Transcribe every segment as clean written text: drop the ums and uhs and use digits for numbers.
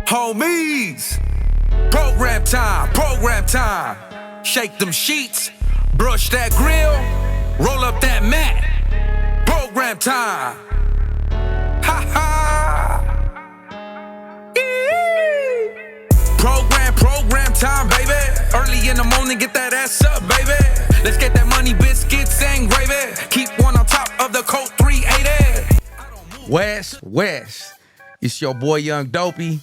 Homies, program time, program time. Shake them sheets, brush that grill, roll up that mat. Program time. Ha ha. Yee. Program time, baby. Early in the morning, get that ass up, baby. Let's get that money, biscuits and gravy. Keep one on top of the Colt 380. West. It's your boy Young Dopey.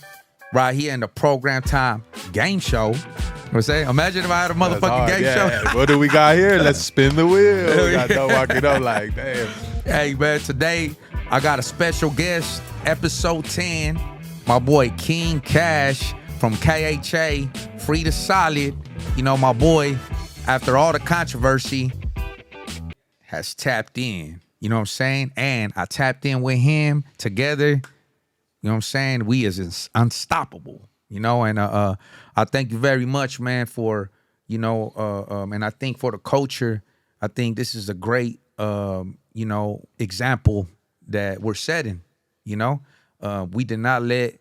Right here in the program time game show. You know what I'm saying? Imagine if I had a motherfucking game show. What do we got here? Let's spin the wheel. We got to walk it up like, damn. Hey, man, today I got a special guest, episode 10. My boy Kiing Khash from KHA, Free to Solid. You know, my boy, after all the controversy, has tapped in. You know what I'm saying? And I tapped in with him together. You know what I'm saying? We is unstoppable, you know, and I thank you very much, man, for, you know, and I think for the culture, I think this is a great, you know, example that we're setting, you know. We did not let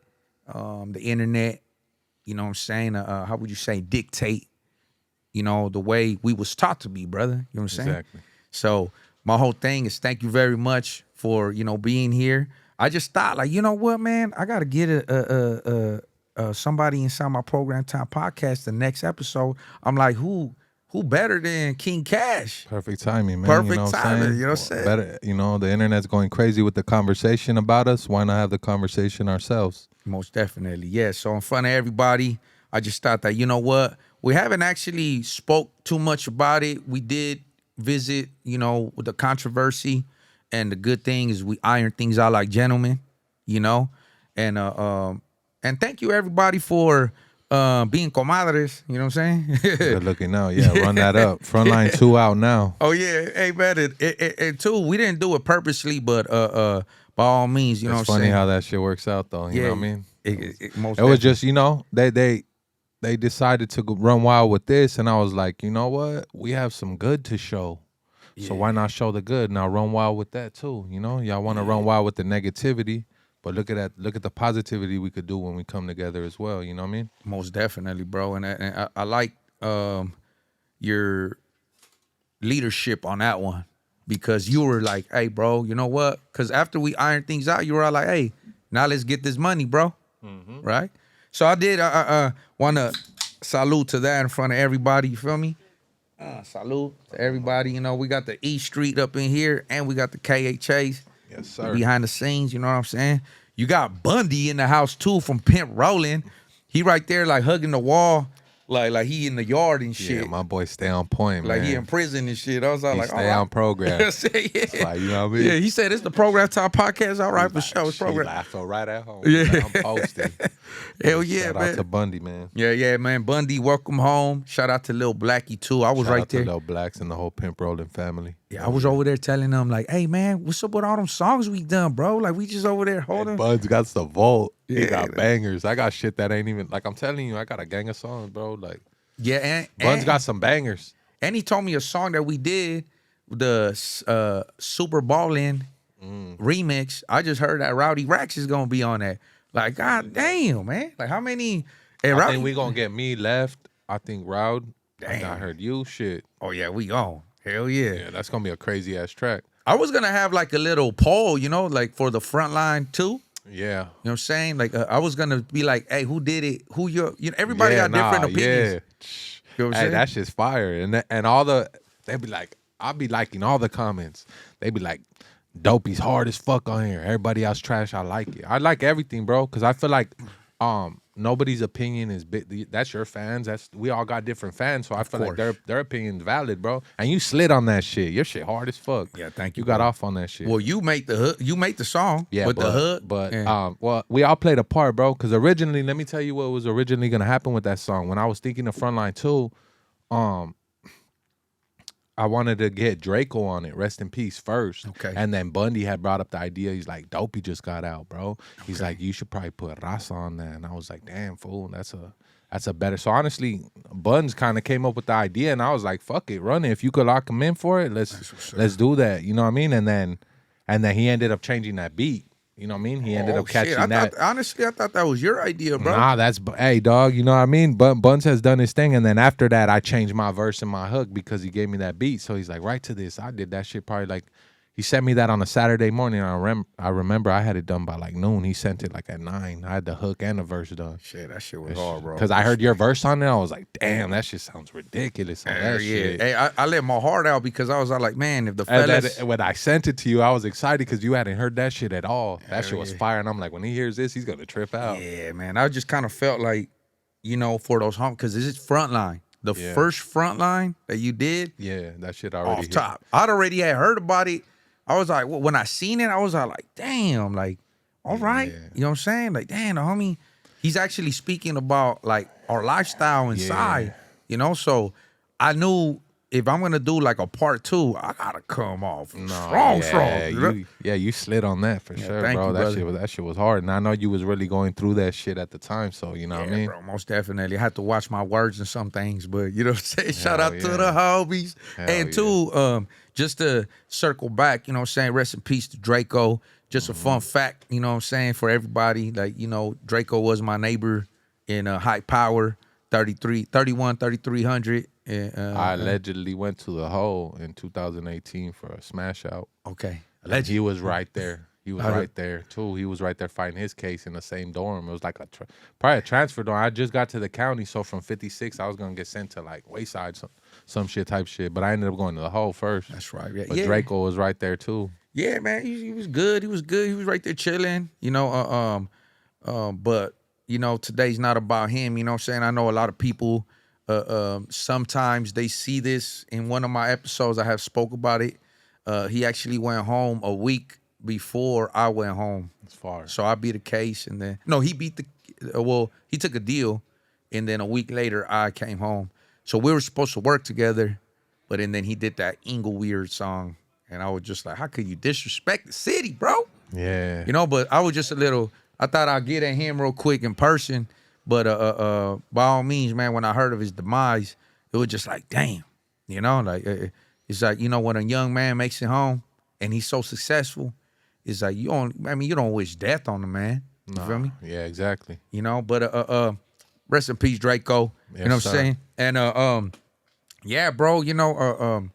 the internet, you know what I'm saying, how would you say, dictate, you know, the way we was taught to be, brother. You know what I'm saying? Exactly. So my whole thing is thank you very much for, you know, being here. I just thought, like, you know what, man? I gotta get somebody inside my program time podcast. The next episode, I'm like, who better than Kiing Khash? Perfect timing, man. Perfect timing. You know what I'm saying? Better, you know, the internet's going crazy with the conversation about us. Why not have the conversation ourselves? Most definitely, yeah. So in front of everybody, I just thought that, you know what? We haven't actually spoke too much about it. We did visit, you know, with the controversy. And the good thing is we iron things out like gentlemen, you know. And thank you everybody for being comadres, you know what I'm saying? Good looking out, yeah. Run that up. Frontline 2 out now. Oh yeah, hey man, and 2, we didn't do it purposely, but by all means, you know what I'm saying. It's funny how that shit works out though. You know what I mean? It was just, you know, they decided to run wild with this, and I was like, you know what? We have some good to show. Yeah. So why not show the good? Now run wild with that too. You know, y'all want to run wild with the negativity, but look at the positivity we could do when we come together as well. You know what I mean? Most definitely, bro. And I like your leadership on that one, because you were like, hey, bro, you know what? Because after we ironed things out, you were all like, hey, now let's get this money, bro. Mm-hmm. Right? So I did. I want to salute to that in front of everybody. You feel me? Salute to everybody. You know, we got the E Street up in here, and we got the KHAs. Yes, sir. Behind the scenes, you know what I'm saying? You got Bundy in the house too from Pimp Rollin'. He right there like hugging the wall, like he in the yard and shit. Yeah, my boy stay on point, man. Like he in prison and shit. I was all like, stay on program. Yeah. It's like, you know what I mean? Yeah, he said it's the program time podcast. All right, for sure. It's program. I feel right at home. Yeah. Man. I'm posting. Hell yeah, Shout man. out to Bundy, man. Yeah, man. Bundy, welcome home. Shout out to Lil Blackie too. I was Shout right out there. To Lil Blacks and the whole Pimp Rollin' family. Yeah, I was over there telling them like, hey man, what's up with all them songs we done, bro? Like we just over there holding. Bud's got the vault. Yeah, he got bangers. I got shit that ain't even, like I'm telling you, I got a gang of songs, bro. Like, yeah, and Bud's got some bangers. And he told me a song that we did, the Super Ballin' remix. I just heard that Rowdy Rax is gonna be on that. Like, god damn, man. Like how many? I think we gonna get me left. I think Rowd. Damn. I heard you. Shit. Oh yeah, we on. Hell yeah. Yeah, that's gonna be a crazy ass track. I was gonna have like a little poll, you know, like for the front line too. Yeah. You know what I'm saying? Like I was gonna be like, hey, who did it? Who you know, everybody got different opinions. Yeah. You know what I'm hey, saying? that shit's fire. And all they be like, I'll be liking all the comments. They be like, Dopey's hard as fuck on here. Everybody else trash. I like it. I like everything, bro. Cause I feel like nobody's opinion is big. That's your fans. We all got different fans. So I feel like their opinion's valid, bro. And you slid on that shit. Your shit hard as fuck. Yeah, thank you. You got off on that shit. Well, you made the hook. You made the song. Yeah, with the hook. But well, we all played a part, bro. Cause originally, let me tell you what was originally gonna happen with that song. When I was thinking of Frontline 2, I wanted to get Draco on it, rest in peace, first. Okay. And then Bundy had brought up the idea. He's like, Dopey just got out, bro. He's like, you should probably put Raza on that. And I was like, damn, fool, that's a better. So honestly, Buns kind of came up with the idea, and I was like, fuck it, run it. If you could lock him in for it, let's do that. You know what I mean? And then he ended up changing that beat. You know what I mean? He ended up catching shit. that. Honestly, I thought that was your idea, bro. Nah, hey dog, you know what I mean? But Buns has done his thing, and then after that, I changed my verse and my hook because he gave me that beat. So he's like, write to this. I did that shit probably like. He sent me that on a Saturday morning. I remember I had it done by like noon. He sent it like at 9. I had the hook and the verse done. Shit, that shit was hard, bro. Because I heard your verse on it, I was like, damn, that shit sounds ridiculous on that shit. Hey, I let my heart out because I was like, man, if the fellas... When I sent it to you, I was excited because you hadn't heard that shit at all. That shit was fire. And I'm like, when he hears this, he's going to trip out. Yeah, man. I just kind of felt like, you know, for those home... Because this is Frontline. The first Frontline that you did... Yeah, that shit already off top. I'd already had heard about it. I was like, well, when I seen it, I was like, damn, like, all right. Yeah. You know what I'm saying? Like, damn, the homie, he's actually speaking about like our lifestyle inside, you know? So I knew if I'm gonna do like a part 2, I gotta come off strong. You slid on that for sure, thank bro. You, that shit was hard. And I know you was really going through that shit at the time. So you know what I mean? Bro, most definitely. I had to watch my words and some things, but you know what I'm saying? Shout out to the homies. And too, just to circle back, you know what I'm saying? Rest in peace to Draco. Just a fun fact, you know what I'm saying, for everybody. Like, you know, Draco was my neighbor in High Power, 3300. I allegedly went to the hole in 2018 for a smash out. Okay. He was right there. He was right there too. He was right there fighting his case in the same dorm. It was like probably a transfer dorm. I just got to the county, so from 56, I was gonna get sent to like Wayside, some shit type shit. But I ended up going to the hole first. That's right. Yeah. But Draco was right there too. Yeah, man. He was good. He was good. He was right there chilling. You know. But you know, today's not about him. You know what I'm saying? I know a lot of people. Sometimes they see this in one of my episodes. I have spoke about it. He actually went home a week before I went home. That's far. So I beat the case, and then he beat the. He took a deal, and then a week later I came home. So we were supposed to work together, but and then he did that Ingleweird song, and I was just like, how could you disrespect the city, bro? Yeah. You know, but I was just a little. I thought I'd get at him real quick in person. But by all means, man, when I heard of his demise, it was just like, damn, you know, like it's like, you know, when a young man makes it home and he's so successful, it's like you don't wish death on the man. You feel me? Yeah, exactly. You know, but rest in peace, Draco. Yes, you know what sir. I'm saying? And yeah, bro, you know,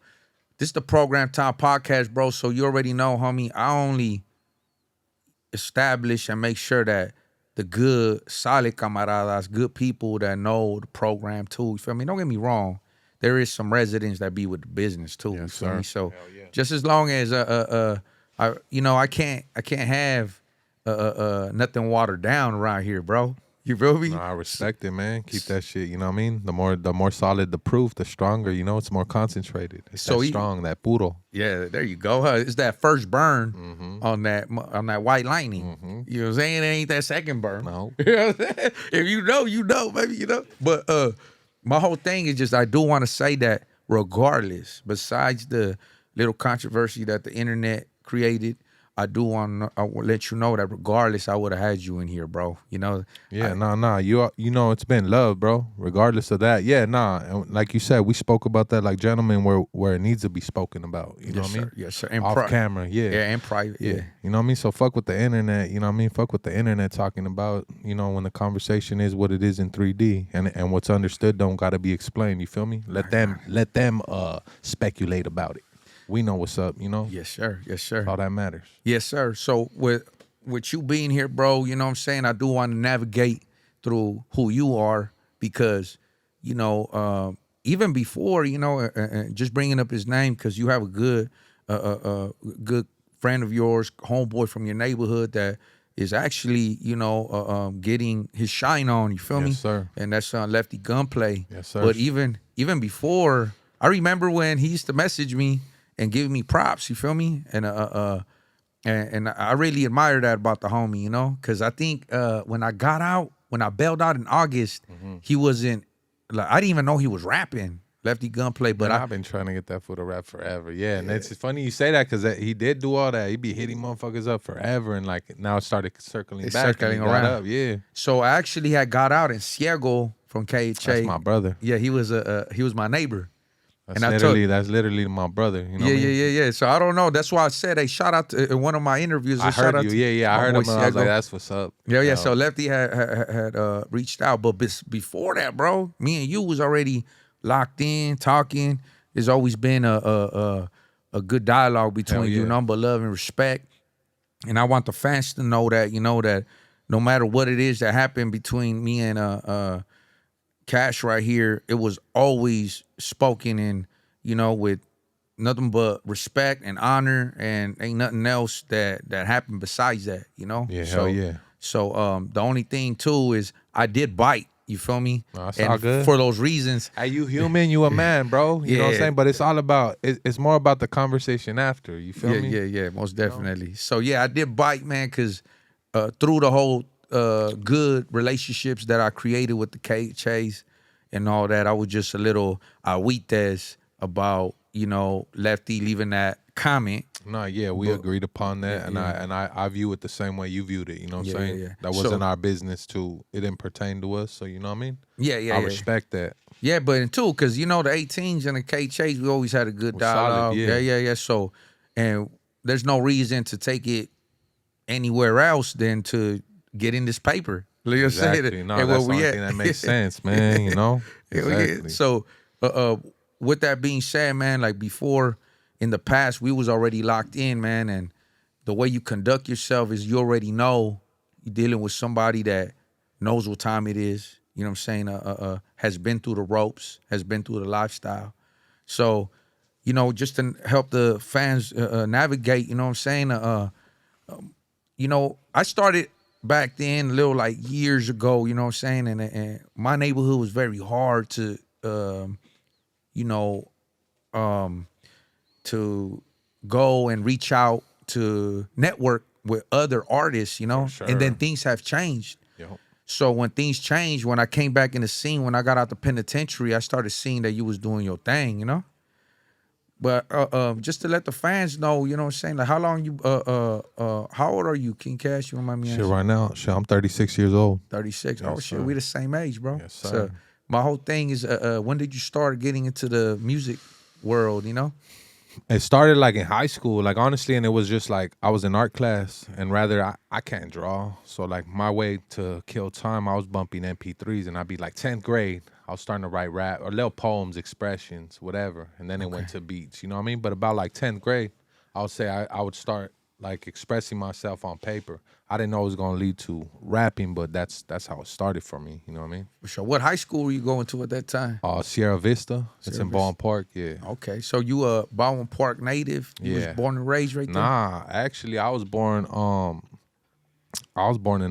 this is the Program Time Podcast, bro. So you already know, homie, I only establish and make sure that the good, solid camaradas, good people that know the program too. You feel me? Don't get me wrong. There is some residents that be with the business too. Yes, you feel sir. me? So just as long as I can't have nothing watered down around here, bro. You feel me? No, I respect it, man. Keep that shit. You know what I mean? The more solid the proof, the stronger. You know, it's more concentrated. It's so strong, that puro. Yeah, there you go. It's that first burn on that white lightning. You know what I'm saying? It ain't that second burn. No. You know what I'm saying? If you know, baby, you know. But my whole thing is just I do want to say that regardless, besides the little controversy that the internet created, I do want to let you know that regardless, I would have had you in here, bro. You know? Yeah, you know, it's been love, bro. Regardless of that, yeah, And like you said, we spoke about that like gentlemen where it needs to be spoken about. You know what I mean? Yes, sir. Off camera, yeah. Yeah, and private, yeah. You know what I mean? So fuck with the internet, you know what I mean? Fuck with the internet talking about, you know, when the conversation is what it is in 3D and what's understood don't gotta be explained, you feel me? Let them speculate about it. We know what's up, you know? Yes, sir. Yes, sir. All that matters. Yes, sir. So with you being here, bro, you know what I'm saying? I do want to navigate through who you are because, you know, even before, you know, just bringing up his name because you have a good friend of yours, homeboy from your neighborhood that is actually, you know, getting his shine on, you feel me? Yes, sir. And that's Lefty Gunplay. Yes, sir. But even before, I remember when he used to message me and give me props, you feel me? And I really admire that about the homie, you know? Because I think when I bailed out in August, he wasn't, like, I didn't even know he was rapping, Lefty Gunplay. But I've been trying to get that fool to rap forever. Yeah, and it's funny you say that because he did do all that. He be hitting motherfuckers up forever, and like now it started circling back. Circling around. Up, yeah. So I actually had got out in Ciego from KHA. That's my brother. Yeah, he was my neighbor. That's literally my brother. You know what I mean? Yeah. So I don't know. That's why I said, hey, shout out to in one of my interviews. I heard you. Yeah. I heard him. And I was like, Ciego. that's what's up. Yeah. So Lefty had reached out, but before that, bro, me and you was already locked in, talking. There's always been a good dialogue between you, number love and respect. And I want the fans to know that, that no matter what it is that happened between me and Kash right here, it was always spoken in, with nothing but respect and honor, and ain't nothing else that happened besides that, Yeah, so, hell yeah. So the only thing too is I did bite. You feel me? No, that's all good. For those reasons. Hey, you human, you a man, bro. You know what I'm saying? But it's all about, it's more about the conversation after. You feel me? Yeah, most definitely. So yeah, I did bite, man, because through the whole good relationships that I created with the KHAs and all that, I was just a little agüites about, Lefty leaving that comment. No, yeah, we agreed upon that, and I view it the same way you viewed it. You know what I'm saying? Yeah. That wasn't our business too. It didn't pertain to us, so you know what I mean? Yeah. I respect that. Yeah, but too, because the 18s and the KHAs, we always had a good dialogue. Solid, yeah. So, and there's no reason to take it anywhere else than to get in this paper. Exactly. No, that's the only thing that makes sense, man. Exactly. So, with that being said, man, like before, in the past, we was already locked in, man, and the way you conduct yourself is you already know you're dealing with somebody that knows what time it is. You know what I'm saying? Has been through the ropes, has been through the lifestyle. So, just to help the fans navigate, you know what I'm saying? I started back then, a little like years ago, you know what I'm saying? And my neighborhood was very hard to, to go and reach out to network with other artists, For sure. and then things have changed. Yep. So when things changed, when I came back in the scene, when I got out the penitentiary, I started seeing that you was doing your thing, But just to let the fans know, you know what I'm saying? Like how long you how old are you, Kiing Khash? You remind me? Shit, right now, I'm 36 years old. 36. Yes, Oh shit, sir. we the same age, bro. Yes, sir. So my whole thing is when did you start getting into the music world, It started like in high school, like honestly, and it was just like I was in art class, and rather I can't draw, so like my way to kill time, I was bumping MP3s, and I'd be like 10th grade, I was starting to write rap or little poems, expressions, whatever, and then it went to beats, you know what I mean? But about like 10th grade, I would say I would start like expressing myself on paper. I didn't know it was gonna lead to rapping, but that's how it started for me. You know what I mean? So what high school were you going to at that time? Sierra Vista. It's Sierra in Baldwin Park. Yeah. Okay, so you a Baldwin Park native? You was born and raised right there? Nah, actually, I was born in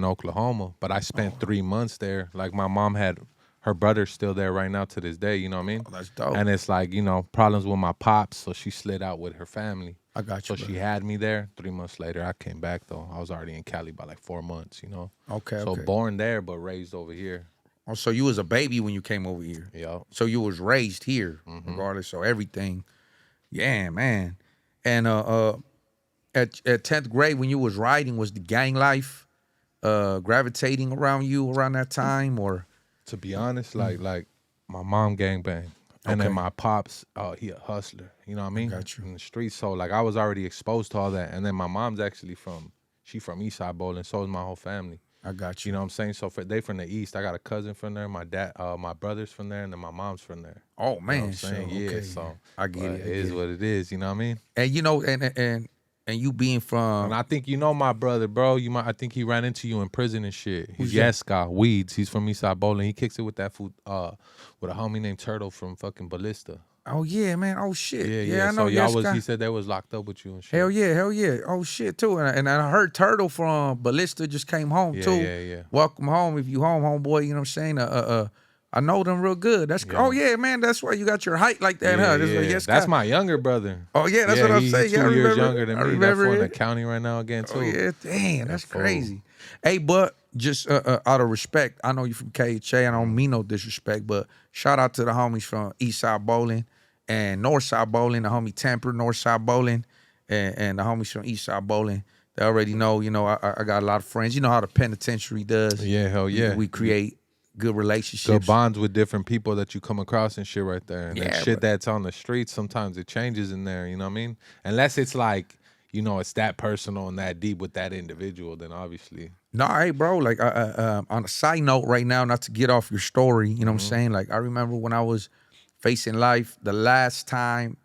Oklahoma, but I spent 3 months there. Like my mom had her brother's still there right now to this day. You know what I mean? Oh, that's dope. And it's like problems with my pops, so she slid out with her family. I got you. So she had me there. 3 months later, I came back though. I was already in Cali by like 4 months. Okay. So born there, but raised over here. Oh, so you was a baby when you came over here. Yeah. So you was raised here, regardless. So everything. Yeah, man. And at 10th grade when you was writing, was the gang life gravitating around you around that time, or? To be honest, like my mom gangbang. And then my pops, he a hustler. You know what I mean? Got you. In the streets. So like I was already exposed to all that. And then my mom's actually from Eastside Bowling. So is my whole family. I got you. You know what I'm saying? So they from the East. I got a cousin from there. My dad, my brother's from there, and then my mom's from there. Oh man, you know what I'm saying? sure. Yeah. Okay. So I get it. It is what it is. You know what I mean? And and you being from, And I think my brother, bro. I think he ran into you in prison and shit. He's Who's that? Yaska Weeds. He's from Eastside Bowling. He kicks it with that food, with a homie named Turtle from fucking Ballista. oh yeah, man. Oh shit. Yeah. I know. So he said they was locked up with you and shit. Hell yeah. Oh shit too. And I heard Turtle from Ballista just came home too. Yeah. Welcome home if you home, homeboy. You know what I'm saying? I know them real good. That's oh yeah, man. That's why you got your height like that, huh? That's my younger brother. Oh yeah, that's what I'm saying. He's 2 years younger than me. That's in the county right now again too. Oh yeah, damn, that's crazy. Hey, but just out of respect, I know you from KHA. I don't mean no disrespect, but shout out to the homies from Eastside Bowling and Northside Bowling. The homie Tamper, Northside Bowling, and the homies from Eastside Bowling. They already know. I got a lot of friends. You know how the penitentiary does. Yeah, hell yeah. We create good relationships. Good bonds with different people that you come across and shit right there. And Yeah, that shit but- that's on the street, sometimes it changes in there, you know what I mean? Unless it's like, you know, it's that personal and that deep with that individual, then obviously. No, hey, bro, like on a side note right now, not to get off your story, you know what I'm saying? Like, I remember when I was facing life the last time,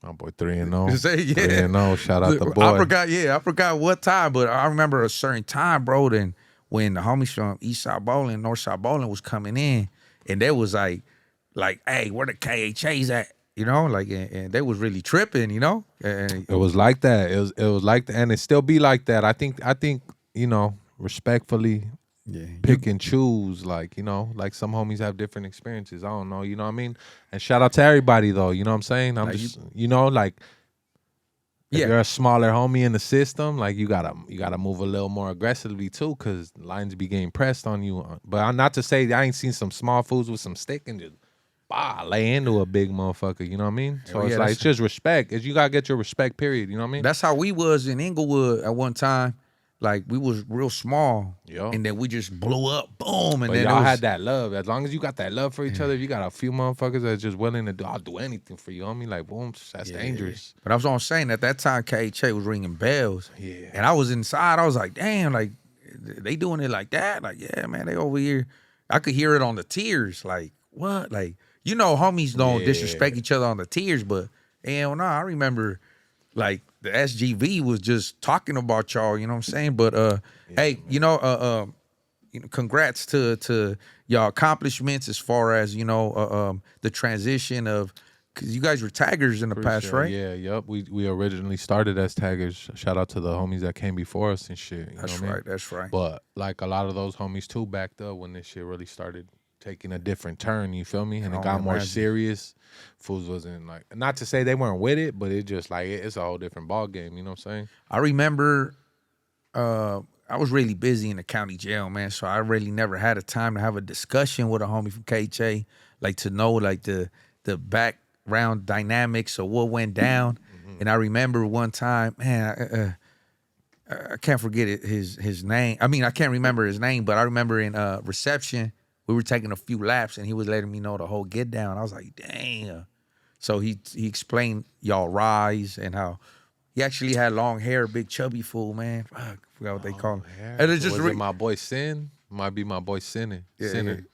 My boy 3-0. Say, yeah. 3-0. Shout out the boy. I forgot what time, but I remember a certain time, bro, then when the homies from East Side Bowling, North Side Bowling was coming in, and they was like, hey, where the KHAs at? You know, like, and they was really tripping, you know? And It was like that. It was like that, and it still be like that. I think, you know, respectfully, yeah, pick and choose, like, you know, like some homies have different experiences. I don't know, you know what I mean? And shout out to everybody though, you know what I'm saying? I'm Like just, you know, like, if Yeah. you're a smaller homie in the system, like you gotta move a little more aggressively too, cause lines be getting pressed on you. But I'm not to say I ain't seen some small fools with some stick and just lay into a big motherfucker. You know what I mean? So Hell it's yeah, like that's- it's just respect. You gotta get your respect. Period. You know what I mean? that's how we was in Inglewood at one time. Like, we was real small, Yo. and then we just blew up, boom, and But then y'all it was, had that love. As long as you got that love for each other, if you got a few motherfuckers that's just willing to do, I'll do anything for you. Homie, like boom, that's dangerous. But I was on saying at that time, KHA was ringing bells. Yeah. And I was inside. I was like, damn, like, they doing it like that? Like, yeah, man, they over here. I could hear it on the tears. Like, what? Like, you know, homies don't Yeah. disrespect each other on the tears, but hell no, I remember, like, the SGV was just talking about y'all, you know what I'm saying? But, hey, you know, congrats to y'all accomplishments as far as, you know, the transition of, because you guys were taggers in the past, Sure. right? Yeah, yep. We originally started as taggers. Shout out to the homies that came before us and shit. You That's know what I mean? right. That's right. But like a lot of those homies too backed up when this shit really started taking a different turn, you feel me? And I it can got more imagine. serious. Fools wasn't like, not to say they weren't with it, but it just like it's a whole different ball game, you know what I'm saying? I remember I was really busy in the county jail, man. So I really never had a time to have a discussion with a homie from KHA, like to know like the background dynamics of what went down. And I remember one time, man, I can't forget his name. I mean, I can't remember his name, but I remember in reception, we were taking a few laps and he was letting me know the whole get down. I was like, dang. So he explained y'all rise and how he actually had long hair, big chubby fool, man. Fuck, I forgot what they call him. And it's just Was it my boy Sin? Might be my boy Sinner. Sinner.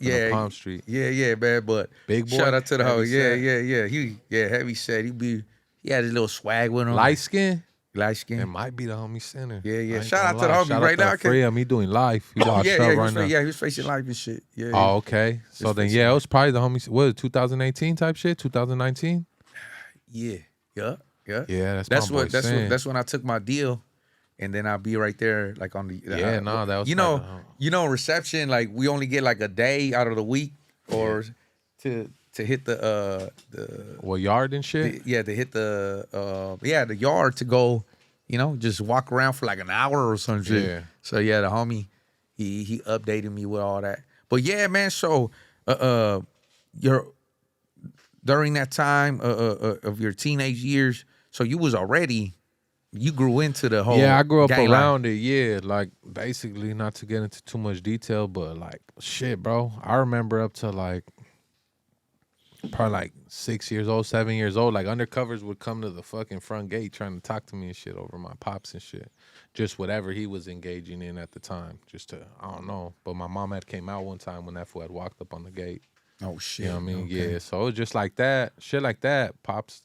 yeah, Palm Street. yeah, man. But Big boy, shout out to the whole, heavy set. yeah. Heavy set. He had his little swag with him. Light skin? light skin. It might be the homie Sinner. Yeah, yeah. I ain't Shout gonna out to the lie. homie Shout right out now. to Freedom. He doing live. He lost Yeah, up he right was, now. yeah, he was facing life and shit. Yeah. Oh, okay. So then, yeah, it was probably the homie. What, 2018 type shit? 2019? Yeah. Yeah. Yeah, That's my boy Sin. that's when I took my deal, and then I'll be right there like on the Yeah, no, that was you know reception, like we only get like a day out of the week or to hit the What, yard and shit? to hit the yard to go, you know, just walk around for like an hour or some shit. Yeah. So yeah, the homie he updated me with all that. But yeah, man, so you're during that time of your teenage years, so you grew into the whole Yeah, I grew up gang life. around it. Yeah, like basically, not to get into too much detail, but like shit, bro. I remember up to like probably like 6 years old, 7 years old. Like undercovers would come to the fucking front gate trying to talk to me and shit over my pops and shit. Just whatever he was engaging in at the time. Just to, I don't know. But my mom had came out one time when that fool had walked up on the gate. Oh shit. You know what I mean? Okay. Yeah. So it was just like that. Shit like that. Pops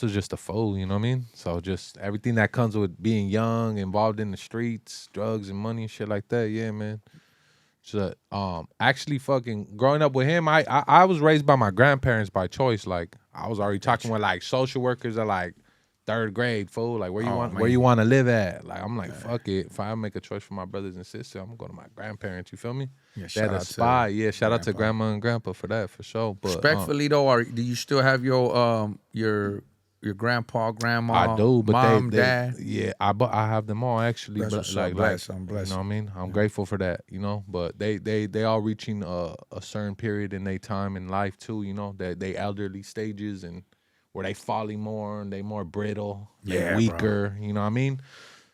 was just a fool, you know what I mean? So just everything that comes with being young, involved in the streets, drugs and money and shit like that. Yeah, man. So actually fucking growing up with him, I was raised by my grandparents by choice. Like I was already talking with like social workers at like 3rd grade, fool. Like where you want to live at? Like I'm like, fuck it. If I make a choice for my brothers and sisters, I'm gonna go to my grandparents, you feel me? Yeah, They had a spot. Yeah, shout out to grandma and grandpa for that, for sure. But Respectfully though, do you still have your grandpa, grandma, I do, but mom, they dad? yeah, I have them all actually. That's But what's up. Blessed. I'm blessed. You know what I mean? I'm grateful for that, you know. But they all reaching a certain period in their time in life too, you know, that they elderly stages and where they falling more and they more brittle, they Yeah, weaker, you know what I mean?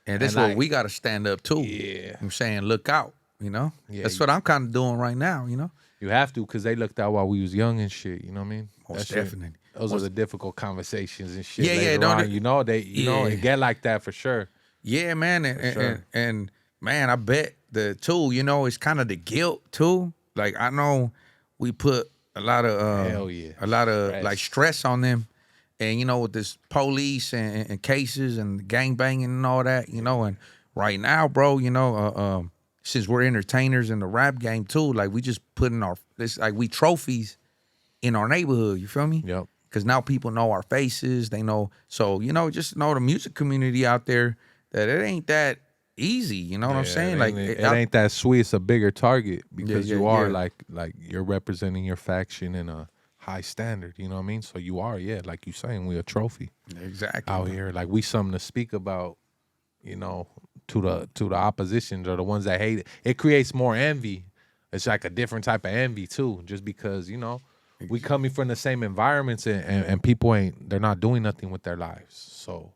And that's And what like- we got to stand up to. Yeah. I'm saying, look out. You know, Yeah, that's what I'm kind of doing right now. You know, You have to, because they looked out while we was young and shit. You know what I mean? most That shit- definitely. Those are the difficult conversations and shit. Yeah, yeah, later don't on. it- You know, yeah. it get like that for sure. Yeah, man, and, sure. and man, I bet the too. You know, it's kind of the guilt too. Like I know we put Hell yeah. a lot of Stress. like stress on them, and you know with this police and cases and gang banging and all that. You know, and right now, bro, you know, since we're entertainers in the rap game too, like we just putting our this like we trophies in our neighborhood. You feel me? Yep. Because now people know our faces. They know. So, you know, just know the music community out there that it ain't that easy. You know what I'm saying? Like, it ain't that sweet. It's a bigger target because yeah, you are yeah. like you're representing your faction in a high standard. You know what I mean? So you are, yeah, like you saying, we a trophy exactly out bro. here. Like we something to speak about. You know, to the oppositions or the ones that hate it. It creates more envy. It's like a different type of envy too, just because you know. We coming from the same environments and people they're not doing nothing with their lives. So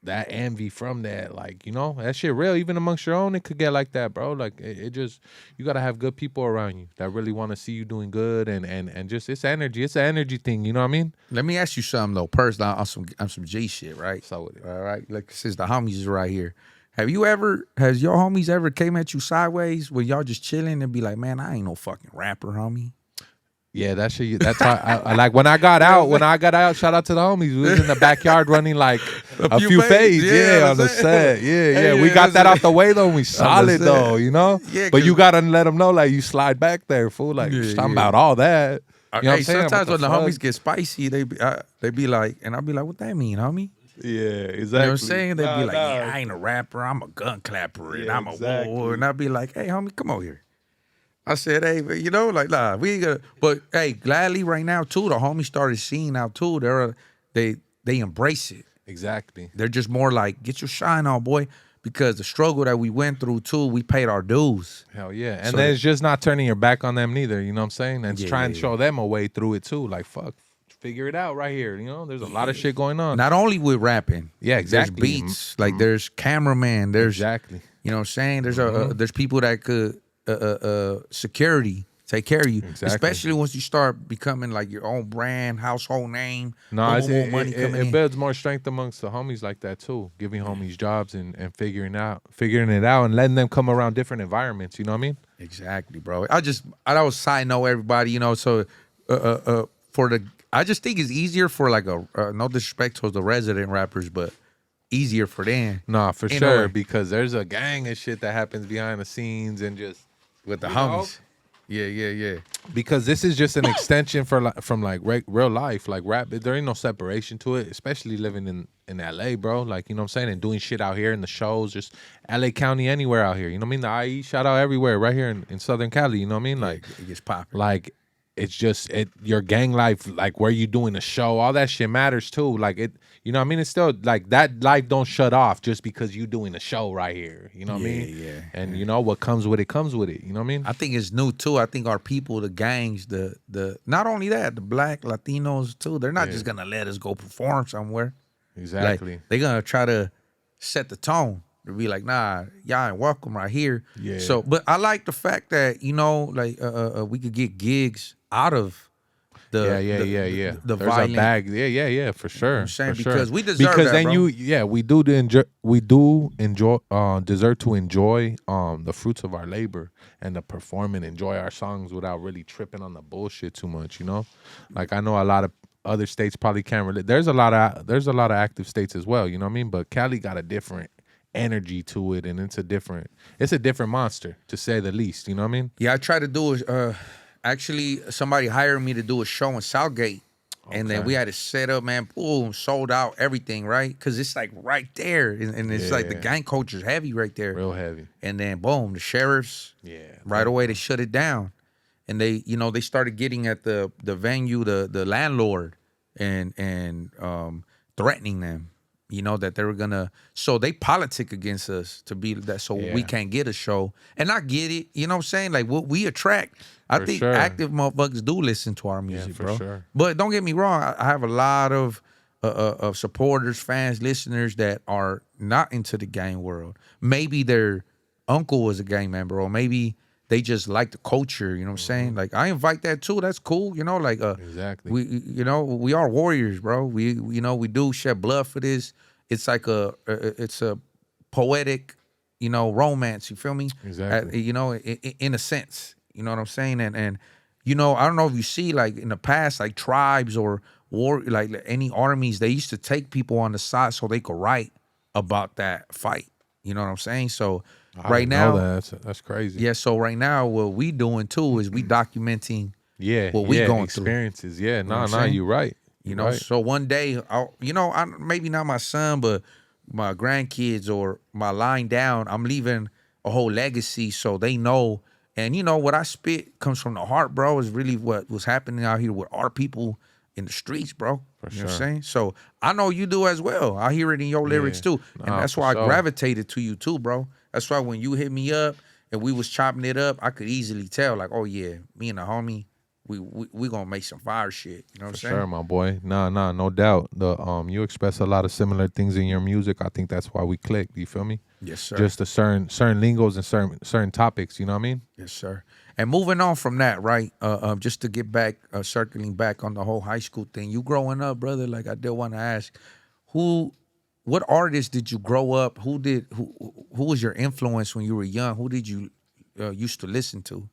that envy from that, like, you know, that shit real. Even amongst your own, it could get like that, bro. Like it just, you gotta have good people around you that really want to see you doing good and just it's energy. It's an energy thing, you know what I mean? Let me ask you something though, personal on some G shit, right? So with it. All right, like since the homies is right here, has your homies ever came at you sideways when y'all just chilling and be like, man, I ain't no fucking rapper, homie. Yeah, that shit. That's why I like when I got out. When I got out, shout out to the homies. We was in the backyard running like a few fades. Yeah, on the set. Yeah. We got that out the way though. We solid though, you know. Yeah, but you gotta let them know like you slide back there, fool. Like talking about all that. You know what I'm saying? Sometimes What when the fuck? homies get spicy, they be like, and I'll be like, what that mean, homie? Yeah, exactly. You know what I'm saying? They'd be like, yeah, I ain't a rapper, I'm a gun clapper, and I'm a war. And I'd be like, hey, homie, come over here. I said, hey, you know, like, nah, we ain't gonna. But hey, gladly right now too, the homies started seeing out too. They embrace it. Exactly. They're just more like, get your shine on, boy, because the struggle that we went through too, we paid our dues. Hell yeah. And So- then it's just not turning your back on them neither. You know what I'm saying? And Yeah, try and yeah, show them a way through it too. Like fuck, figure it out right here. You know, there's a lot of shit going on. Not only with rapping, Yeah, exactly. There's beats, like there's cameraman, there's Exactly. you know what I'm saying. There's people that could security take care of you, Exactly. especially once you start becoming like your own brand, household name. No, boom, boom, boom, money coming it in. builds more strength amongst the homies like that too. Giving homies jobs and figuring it out and letting them come around different environments. You know what I mean? Exactly, bro. I was side note everybody, you know. So I just think it's easier for like no disrespect to the resident rappers, but easier for them. Nah, for You sure. know, Because there's a gang of shit that happens behind the scenes and just with the you know? homies. Yeah. because this is just an extension from like real life. Like rap, there ain't no separation to it, especially living in LA, bro. Like, you know what I'm saying? And doing shit out here in the shows, just LA County, anywhere out here. You know what I mean? The IE shout out everywhere right here in Southern Cali. You know what I mean? Like, It gets popping. like it's just your gang life, like where you doing a show, all that shit matters too. Like it, you know what I mean? It's still like that life don't shut off just because you doing a show right here. You know what I mean? Yeah. And you know what comes with it comes with it. You know what I mean? I think it's new too. I think our people, the gangs, the not only that, the black Latinos too. They're not just gonna let us go perform somewhere. Exactly. Like, they're gonna try to set the tone to be like, nah, y'all ain't welcome right here. Yeah. So, but I like the fact that like we could get gigs out of the the There's violent. a bag. Yeah, for sure. I'm saying, for sure. because we deserve because that, then bro. we deserve to enjoy the fruits of our labor and to perform and enjoy our songs without really tripping on the bullshit too much, you know? Like I know a lot of other states probably can't relate. There's a lot of active states as well, you know what I mean? But Cali got a different energy to it, and it's a different monster, to say the least, you know what I mean? Yeah, I tried to do actually somebody hired me to do a show in Southgate. And then we had to set up, man, boom, sold out everything, right? Because it's like right there. And it's like the gang culture's heavy right there. Real heavy. And then boom, the sheriffs, right away they shut it down. And they started getting at the venue, the landlord, and threatening them, that they were gonna. So they politic against us to be that, so we can't get a show. And I get it, you know what I'm saying? Like what we attract. I think active motherfuckers do listen to our music, for bro. sure. But don't get me wrong, I have a lot of supporters, fans, listeners that are not into the gang world. Maybe their uncle was a gang member, or maybe they just like the culture. You know what I'm saying? Like I invite that too. That's cool. You know, like Exactly. we are warriors, bro. We do shed blood for this. It's like it's a poetic, romance. You feel me? Exactly. In a sense. You know what I'm saying? And I don't know if you see like in the past, like tribes or war, like any armies, they used to take people on the side so they could write about that fight. You know what I'm saying? So I right didn't know now, that. That's crazy. yeah. So right now, what we doing too is we documenting Yeah, what we yeah, going through. experiences. Yeah, You know what no, I'm no, saying? you right. You right. So one day, I maybe not my son, but my grandkids or my line down, I'm leaving a whole legacy so they know. And what I spit comes from the heart, bro. Is really what was happening out here with our people in the streets, bro. For You know what I'm sure. saying? So I know you do as well. I hear it in your lyrics Yeah. too, and Nah, that's for why I sure. gravitated to you too, bro. That's why when you hit me up and we was chopping it up, I could easily tell, like, oh yeah, me and the homie, we gonna make some fire shit. You know what I'm For saying? sure, my boy. Nah, no doubt. You express a lot of similar things in your music. I think that's why we click. You feel me? Yes, sir. Just the certain lingos and certain topics. You know what I mean? Yes, sir. And moving on from that, right? Just to get back, circling back on the whole high school thing. You growing up, brother. Like I did want to ask, what artists did you grow up? Who was your influence when you were young? Who did you used to listen to?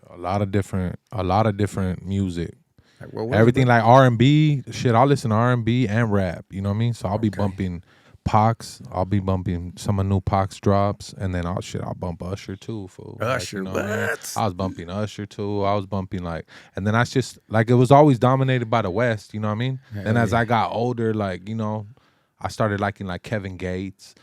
A lot of different music. Like, what was Everything it? like R&B shit. I listen to R&B and rap. You know what I mean? So I'll be Okay. bumping Pox. I'll be bumping some of new Pox drops, and then I'll bump Usher too. Fool. Usher, What I mean? what? I was bumping Usher too. I was bumping and then that's just like it was always dominated by the West. You know what I mean? Hell Then as yeah. I got older, I started liking like Kevin Gates.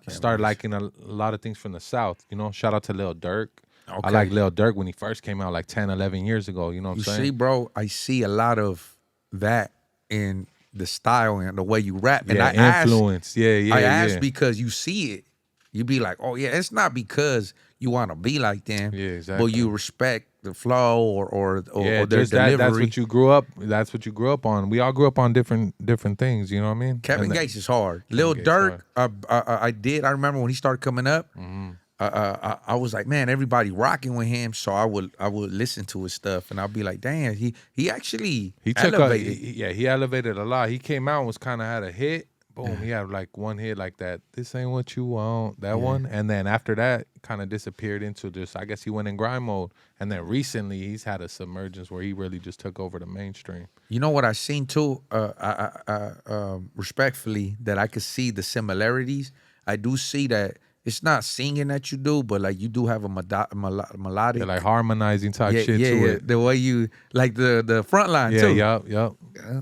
Started liking a lot of things from the South. You know, shout out to Lil Durk. I Okay. like Lil Durk when he first came out like 10, 11 years ago. You know what I'm You saying? see, bro, I see a lot of that in the style and the way you rap. And Yeah, I asked, influence. Yeah. I asked because you see it. You be like, oh yeah, it's not because you want to be like them, Yeah, but exactly. you respect the flow or Yeah, their just delivery. that's what you grew up. That's what you grew up on. We all grew up on different things. You know what I mean? Kevin And Gates is hard. Lil Gates Durk, I remember when he started coming up. Mm-hmm. I was like, man, everybody rocking with him, so I would listen to his stuff, and I'd be like, damn, he actually he took elevated. he elevated a lot. He came out and was kind of had a hit. Boom, he had like one hit like that. This ain't what you want. That one, and then after that, kind of disappeared into just. I guess he went in grind mode, and then recently he's had a submergence where he really just took over the mainstream. You know what I seen too? Respectfully, that I could see the similarities. I do see that it's not singing that you do, but like you do have a melodic, Yeah, like harmonizing type shit to it. The way you like the front line Yeah, too. yup.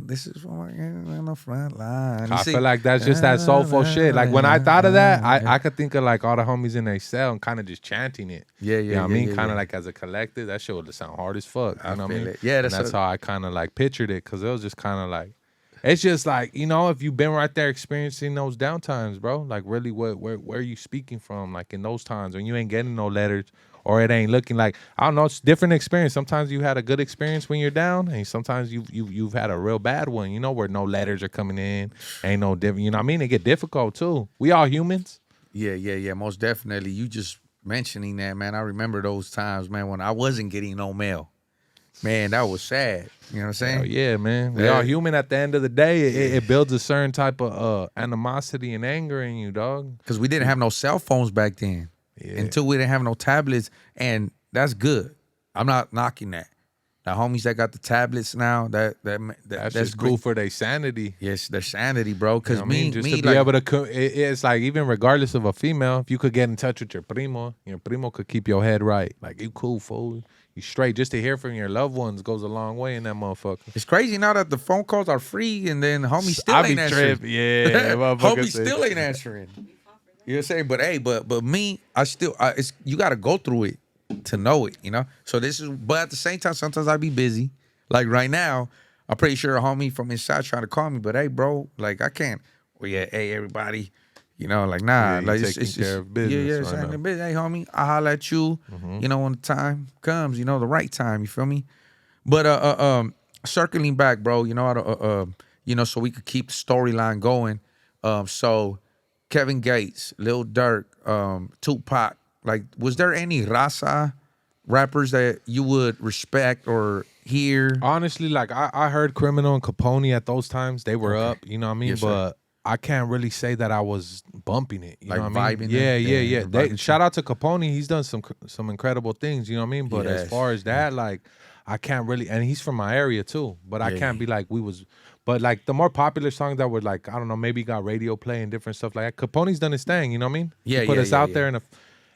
This is what on the front line. I feel like that's just that soulful shit. Like when I thought of that, I could think of like all the homies in their cell and kind of just chanting it. Yeah, You know what I mean? Kind of yeah. like as a collective, that shit would sound hard as fuck. You know what I feel mean? it. Yeah, And that's how I kind of like pictured it, because it was just kind of like, it's just like, if you've been right there experiencing those downtimes, bro, like really where are you speaking from? Like in those times when you ain't getting no letters, or it ain't looking like, I don't know, it's different experience. Sometimes you had a good experience when you're down, and sometimes you've had a real bad one, where no letters are coming in, ain't no different, you know what I mean? It get difficult too. We all humans. Yeah, most definitely. You just mentioning that, man, I remember those times, man, when I wasn't getting no mail. Man, that was sad. You know what I'm saying? Hell yeah, man. We all human at the end of the day. It builds a certain type of animosity and anger in you, dog. Because we didn't have no cell phones back then. Yeah. Until we didn't have no tablets. And that's good. I'm not knocking that. The homies that got the tablets now, That's just great. cool for their sanity. Yes, their sanity, bro. Because You know what I mean? Just to be like, able to, it's like even regardless of a female, if you could get in touch with your primo could keep your head right. Like, you cool, fool. You straight. Just to hear from your loved ones goes a long way in that motherfucker. it's crazy now that the phone calls are free and then homie still I be ain't answering. tripping. Yeah, Homie still ain't answering. You know what I'm saying? But hey, but me, it's you gotta go through it to know it, So but at the same time, sometimes I be busy. Like right now, I'm pretty sure a homie from inside trying to call me, but hey, bro, like I can't. Well, yeah, hey everybody, like nah, Yeah, like taking care of business right now. business. Hey, homie, I holla at you. When the time comes, the right time. You feel me? But circling back, bro, so we could keep the storyline going. So Kevin Gates, Lil Durk, Tupac, like, was there any raza rappers that you would respect or hear? Honestly, like I heard Criminal and Capone at those times. They were up, you know what I mean? Yes, sir. But I can't really say that I was bumping it. You Like know what I vibing mean? it? Yeah, Yeah, yeah. vibing Shout out to Capone. He's done some incredible things, you know what I mean? But as Yes. far as that, like I can't really, and he's from my area too. But I Yeah. can't be like we was. But like the more popular songs that were like, I don't know, maybe got radio play and different stuff like that. Capone's done his thing, you know what I mean? Yeah, he put yeah, us yeah, out yeah. there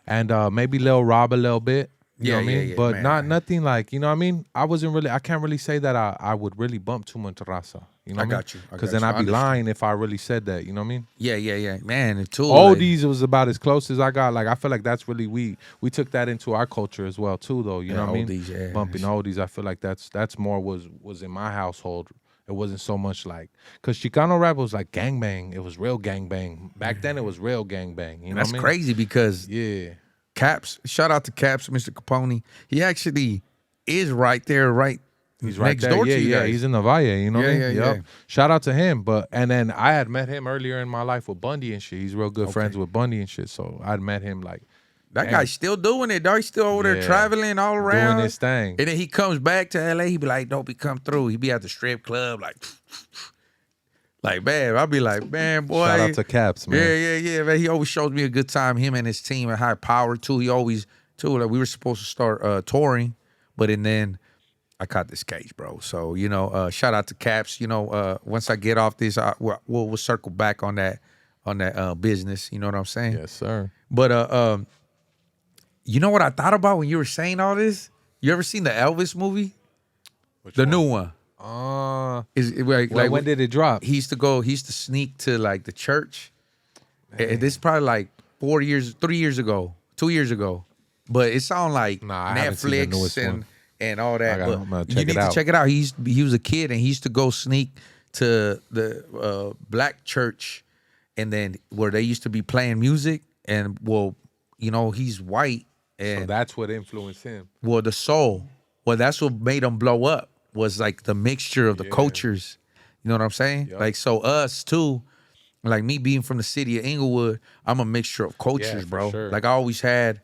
and maybe Lil Rob a little bit. You know what I Yeah, mean? yeah, But man. nothing like, you know what I mean? I can't really say that I would really bump too much raza. You know what I mean? got you. Because got then you. I'd I be understand. lying if I really said that. You know what I mean? Yeah. Man, and too. like- Oldies was about as close as I got. Like I feel like that's really we took that into our culture as well too, though. You know what I mean? oldies, yeah. Bumping oldies. I feel like that's more was in my household. It wasn't so much like because Chicano rap was like gangbang. It was real gangbang. Back then it was real gangbang. You know That's what I mean? crazy because Yeah. Caps, shout out to Caps, Mr. Capone. He actually is right there, right? He's right next there. door Yeah, to you yeah. guys. He's in the Valle. You know what I Yeah, mean? yeah, Yup. yeah. Shout out to him. And then I had met him earlier in my life with Bundy and shit. He's real good friends with Bundy and shit. So I'd met him like That damn, guy's still doing it, dog. He's still over there Yeah. traveling all around. doing his thing. And then he comes back to LA. He be like, Dopey, come through. He be at the strip club, like, man, I'll be like, man, boy. Shout out to Caps, man. Yeah, man. He always shows me a good time. Him and his team at High Power, too. He always, too, like we were supposed to start touring, and then I caught this case, bro. So, shout out to Caps. Once I get off this, we'll circle back on that business. You know what I'm saying? Yes, sir. But you know what I thought about when you were saying all this? You ever seen the Elvis movie? The new one. Is it like When did it drop? he used to sneak to like the church. And this is probably like 3 years ago, 2 years ago. But it's on like Nah, I haven't seen the Netflix newest one. and all that. I'm But gonna you check need it to out. check it out. He was a kid and he used to go sneak to the black church, and then where they used to be playing music. And he's white, and So that's what influenced him. the soul. Well, that's what made him blow up, was like the mixture of the cultures. You know what I'm saying? Yup. Like, so us too, like me being from the city of Inglewood, I'm a mixture of cultures, for bro. sure. Like I always had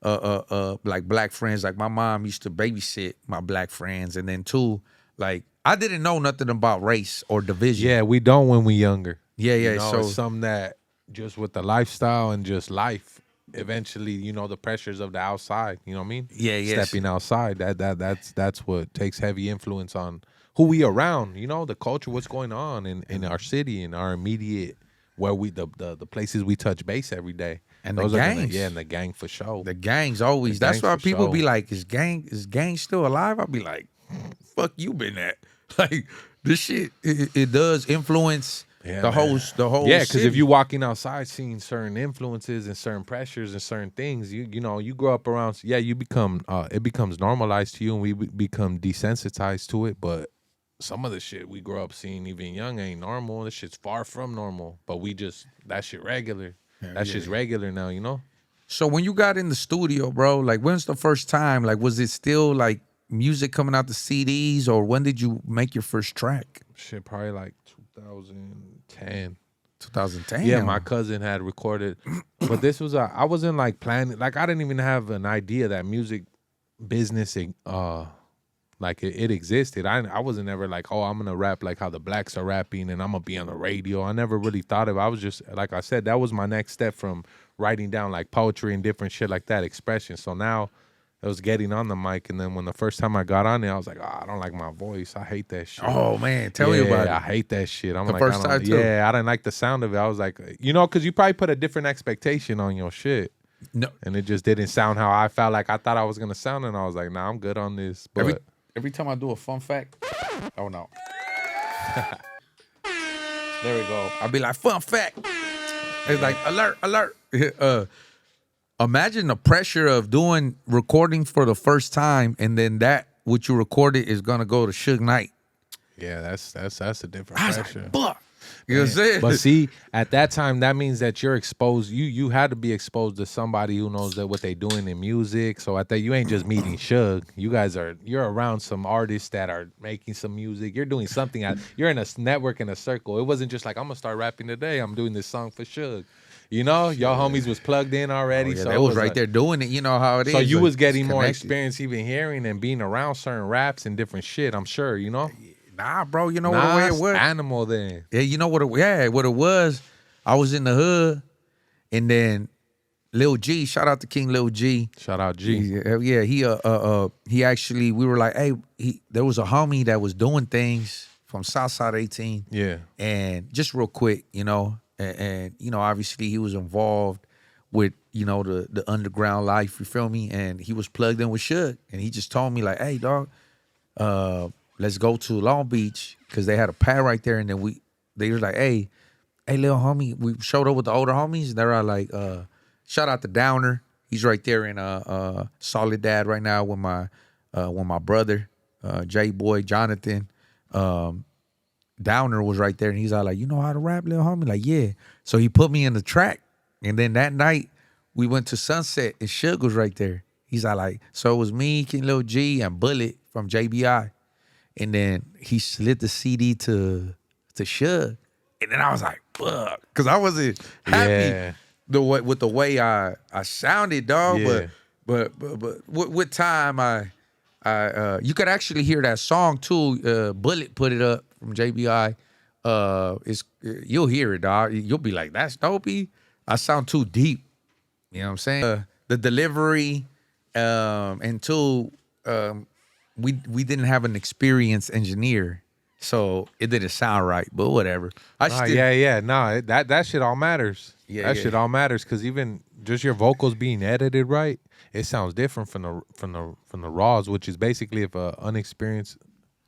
like black friends. Like my mom used to babysit my black friends. And then too, like I didn't know nothing about race or division. Yeah, we don't when we younger. Yeah. You know, So it's something that just with the lifestyle and just life, eventually, the pressures of the outside. You know what I mean? Yeah, yes. Stepping outside, that's what takes heavy influence on who we around. The culture, what's going on in our city, in our immediate where we the places we touch base every day. And the Those are gangs. and the gang for sure. the gangs always. The That's gangs why for people sure. be like, "Is gang still alive?" I'll be like, "Fuck you been at." Like this shit, it does influence Yeah, the man. whole. Yeah, because if city. you walking outside seeing certain influences and certain pressures and certain things, you grow up around. Yeah, you become it becomes normalized to you, and we become desensitized to it. But some of the shit we grow up seeing even young ain't normal. This shit's far from normal. But that shit regular. That shit's regular now. So when you got in the studio, bro, like when's the first time? Like was it still like music coming out the CDs, or when did you make your first track? Shit, probably like 2010. 2010. Yeah, my cousin had recorded, but this was I wasn't like planning. Like I didn't even have an idea that music business, like it existed. I wasn't ever like, oh, I'm gonna rap like how the blacks are rapping, and I'm gonna be on the radio. I never really thought of it. I was just like I said, that was my next step from writing down like poetry and different shit like that, expression. So now it was getting on the mic, and then when the first time I got on there, I was like, I don't like my voice. I hate that shit. Oh man, tell me about I it. hate that shit. I'm The like, first I don't- time, too? Yeah, I didn't like the sound of it. I was like, because you probably put a different expectation on your shit, No, and it just didn't sound how I felt like I thought I was gonna sound, and I was like, nah, I'm good on this. But every time I do a fun fact, oh no. There we go. I'll be like, fun fact. It's like alert. Imagine the pressure of doing recording for the first time, and then that what you recorded is gonna go to Suge Knight. yeah, that's a different I was pressure. like, fuck. You know what I'm saying? But see, at that time, that means that you're exposed. You had to be exposed to somebody who knows that what they doing in music. So at that, you ain't just meeting Suge. You're around some artists that are making some music. You're doing something. You're in a network, in a circle. It wasn't just like I'm gonna start rapping today. I'm doing this song for Suge. You know, your homies was plugged in already. Oh, yeah, So they it was right like, there doing it. You know how it is. so you like, was getting it's more connected. experience even hearing and being around certain raps and different shit, I'm sure, you know? Nah, bro. You know what the way it Nas was. Animal then. Yeah, you know what? What it was. I was in the hood, and then Lil G. Shout out to King Lil G. Shout out G. Yeah, he actually, we were like, hey, there was a homie that was doing things from Southside 18. Yeah. And just real quick, you know, and you know, obviously he was involved with, you know, the underground life, you feel me? And he was plugged in with Suge. And he just told me like, hey, dog, let's go to Long Beach, because they had a pad right there. And then they were like, hey, little homie, we showed up with the older homies. They were like, shout out to Downer. He's right there in Soledad right now with my brother, J-Boy, Jonathan. Downer was right there, and he's all like, you know how to rap, little homie? Like, yeah. So he put me in the track. And then that night, we went to Sunset, and Suge was right there. He's all like, so it was me, King Lil G, and Bullet from JBI. And then he slid the CD to Suge. And then I was like, fuck. Because I wasn't happy with the way I sounded, dog. Yeah. But with time, you could actually hear that song too. Bullet put it up from JBI. You'll hear it, dog. You'll be like, that's Dopey. I sound too deep. You know what I'm saying? The delivery, and two, we didn't have an experienced engineer, so it didn't sound right. But whatever. That shit all matters. Yeah, shit all matters, because even just your vocals being edited right, it sounds different from the raws, which is basically if a unexperienced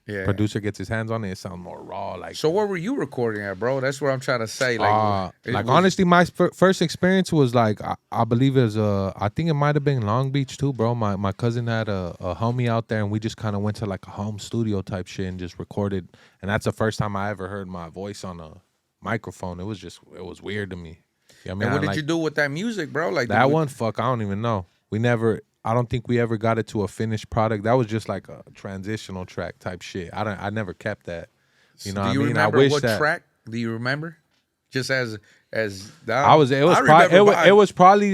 producer gets his hands on it, it sounds more raw. Like, so where were you recording at, bro? That's what I'm trying to say. Like, honestly, my first experience was like, I believe it was I think it might have been Long Beach too, bro. My cousin had a homie out there, and we just kind of went to like a home studio type shit and just recorded. And that's the first time I ever heard my voice on a microphone. It was weird to me. You know what I mean? And what did you do with that music, bro? Like that one, fuck, I don't even know. I don't think we ever got it to a finished product. That was just like a transitional track type shit. I never kept that. You know what I mean? Remember I wish what that track? Do you remember? Just as it was probably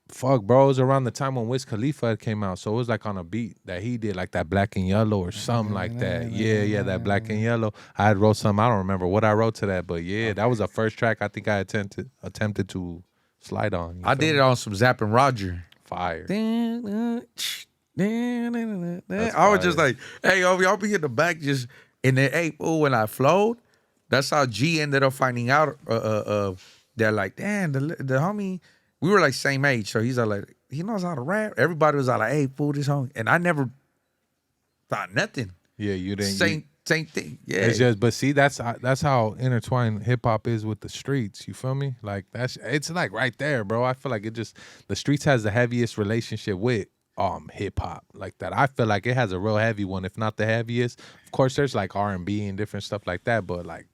fuck, bro. It was around the time when Wiz Khalifa had came out. So it was like on a beat that he did, like that Black and Yellow or something like that. Yeah, that Black and Yellow. I had wrote something. I don't remember what I wrote to that, but yeah, that was the first track I think I attempted to slide on. I did it on some Zapp and Roger. Fire. I was just like, hey, y'all be in the back just, and then, hey, when I flowed, that's how G ended up finding out they're like, damn, the homie, we were like same age, so he's like, he knows how to rap. Everybody was like, hey, fool, this homie. And I never thought nothing. Yeah, you didn't. Same thing. Yeah. It's just, but see, that's how intertwined hip hop is with the streets. You feel me? Like it's like right there, bro. I feel like the streets has the heaviest relationship with hip hop like that. I feel like it has a real heavy one, if not the heaviest. Of course, there's like R&B and different stuff like that, but like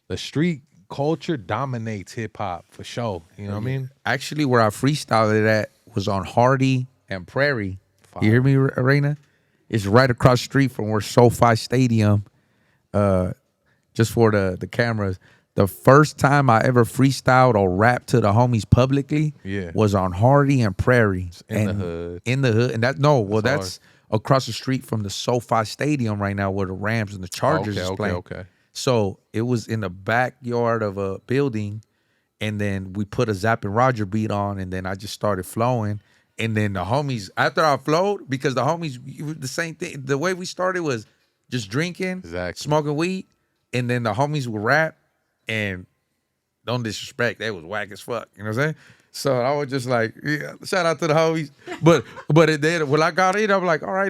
the street culture dominates hip hop for sure. You know what I mean? Actually, where I freestyled it at was on Hardy and Prairie. Fire. You hear me, Raina? It's right across the street from where SoFi Stadium. Just for the cameras, the first time I ever freestyled or rapped to the homies publicly was on Hardy and Prairie. In the hood. And that's across the street from the SoFi Stadium right now where the Rams and the Chargers is playing. Okay. So it was in the backyard of a building, and then we put a Zapp and Roger beat on, and then I just started flowing. And then the homies, after I flowed, because the homies, the same thing, the way we started was just drinking, smoking weed, and then the homies would rap, and don't disrespect, they was whack as fuck, you know what I'm saying? So I was just like, yeah, shout out to the homies. But it did, when I got in, I was like, all right,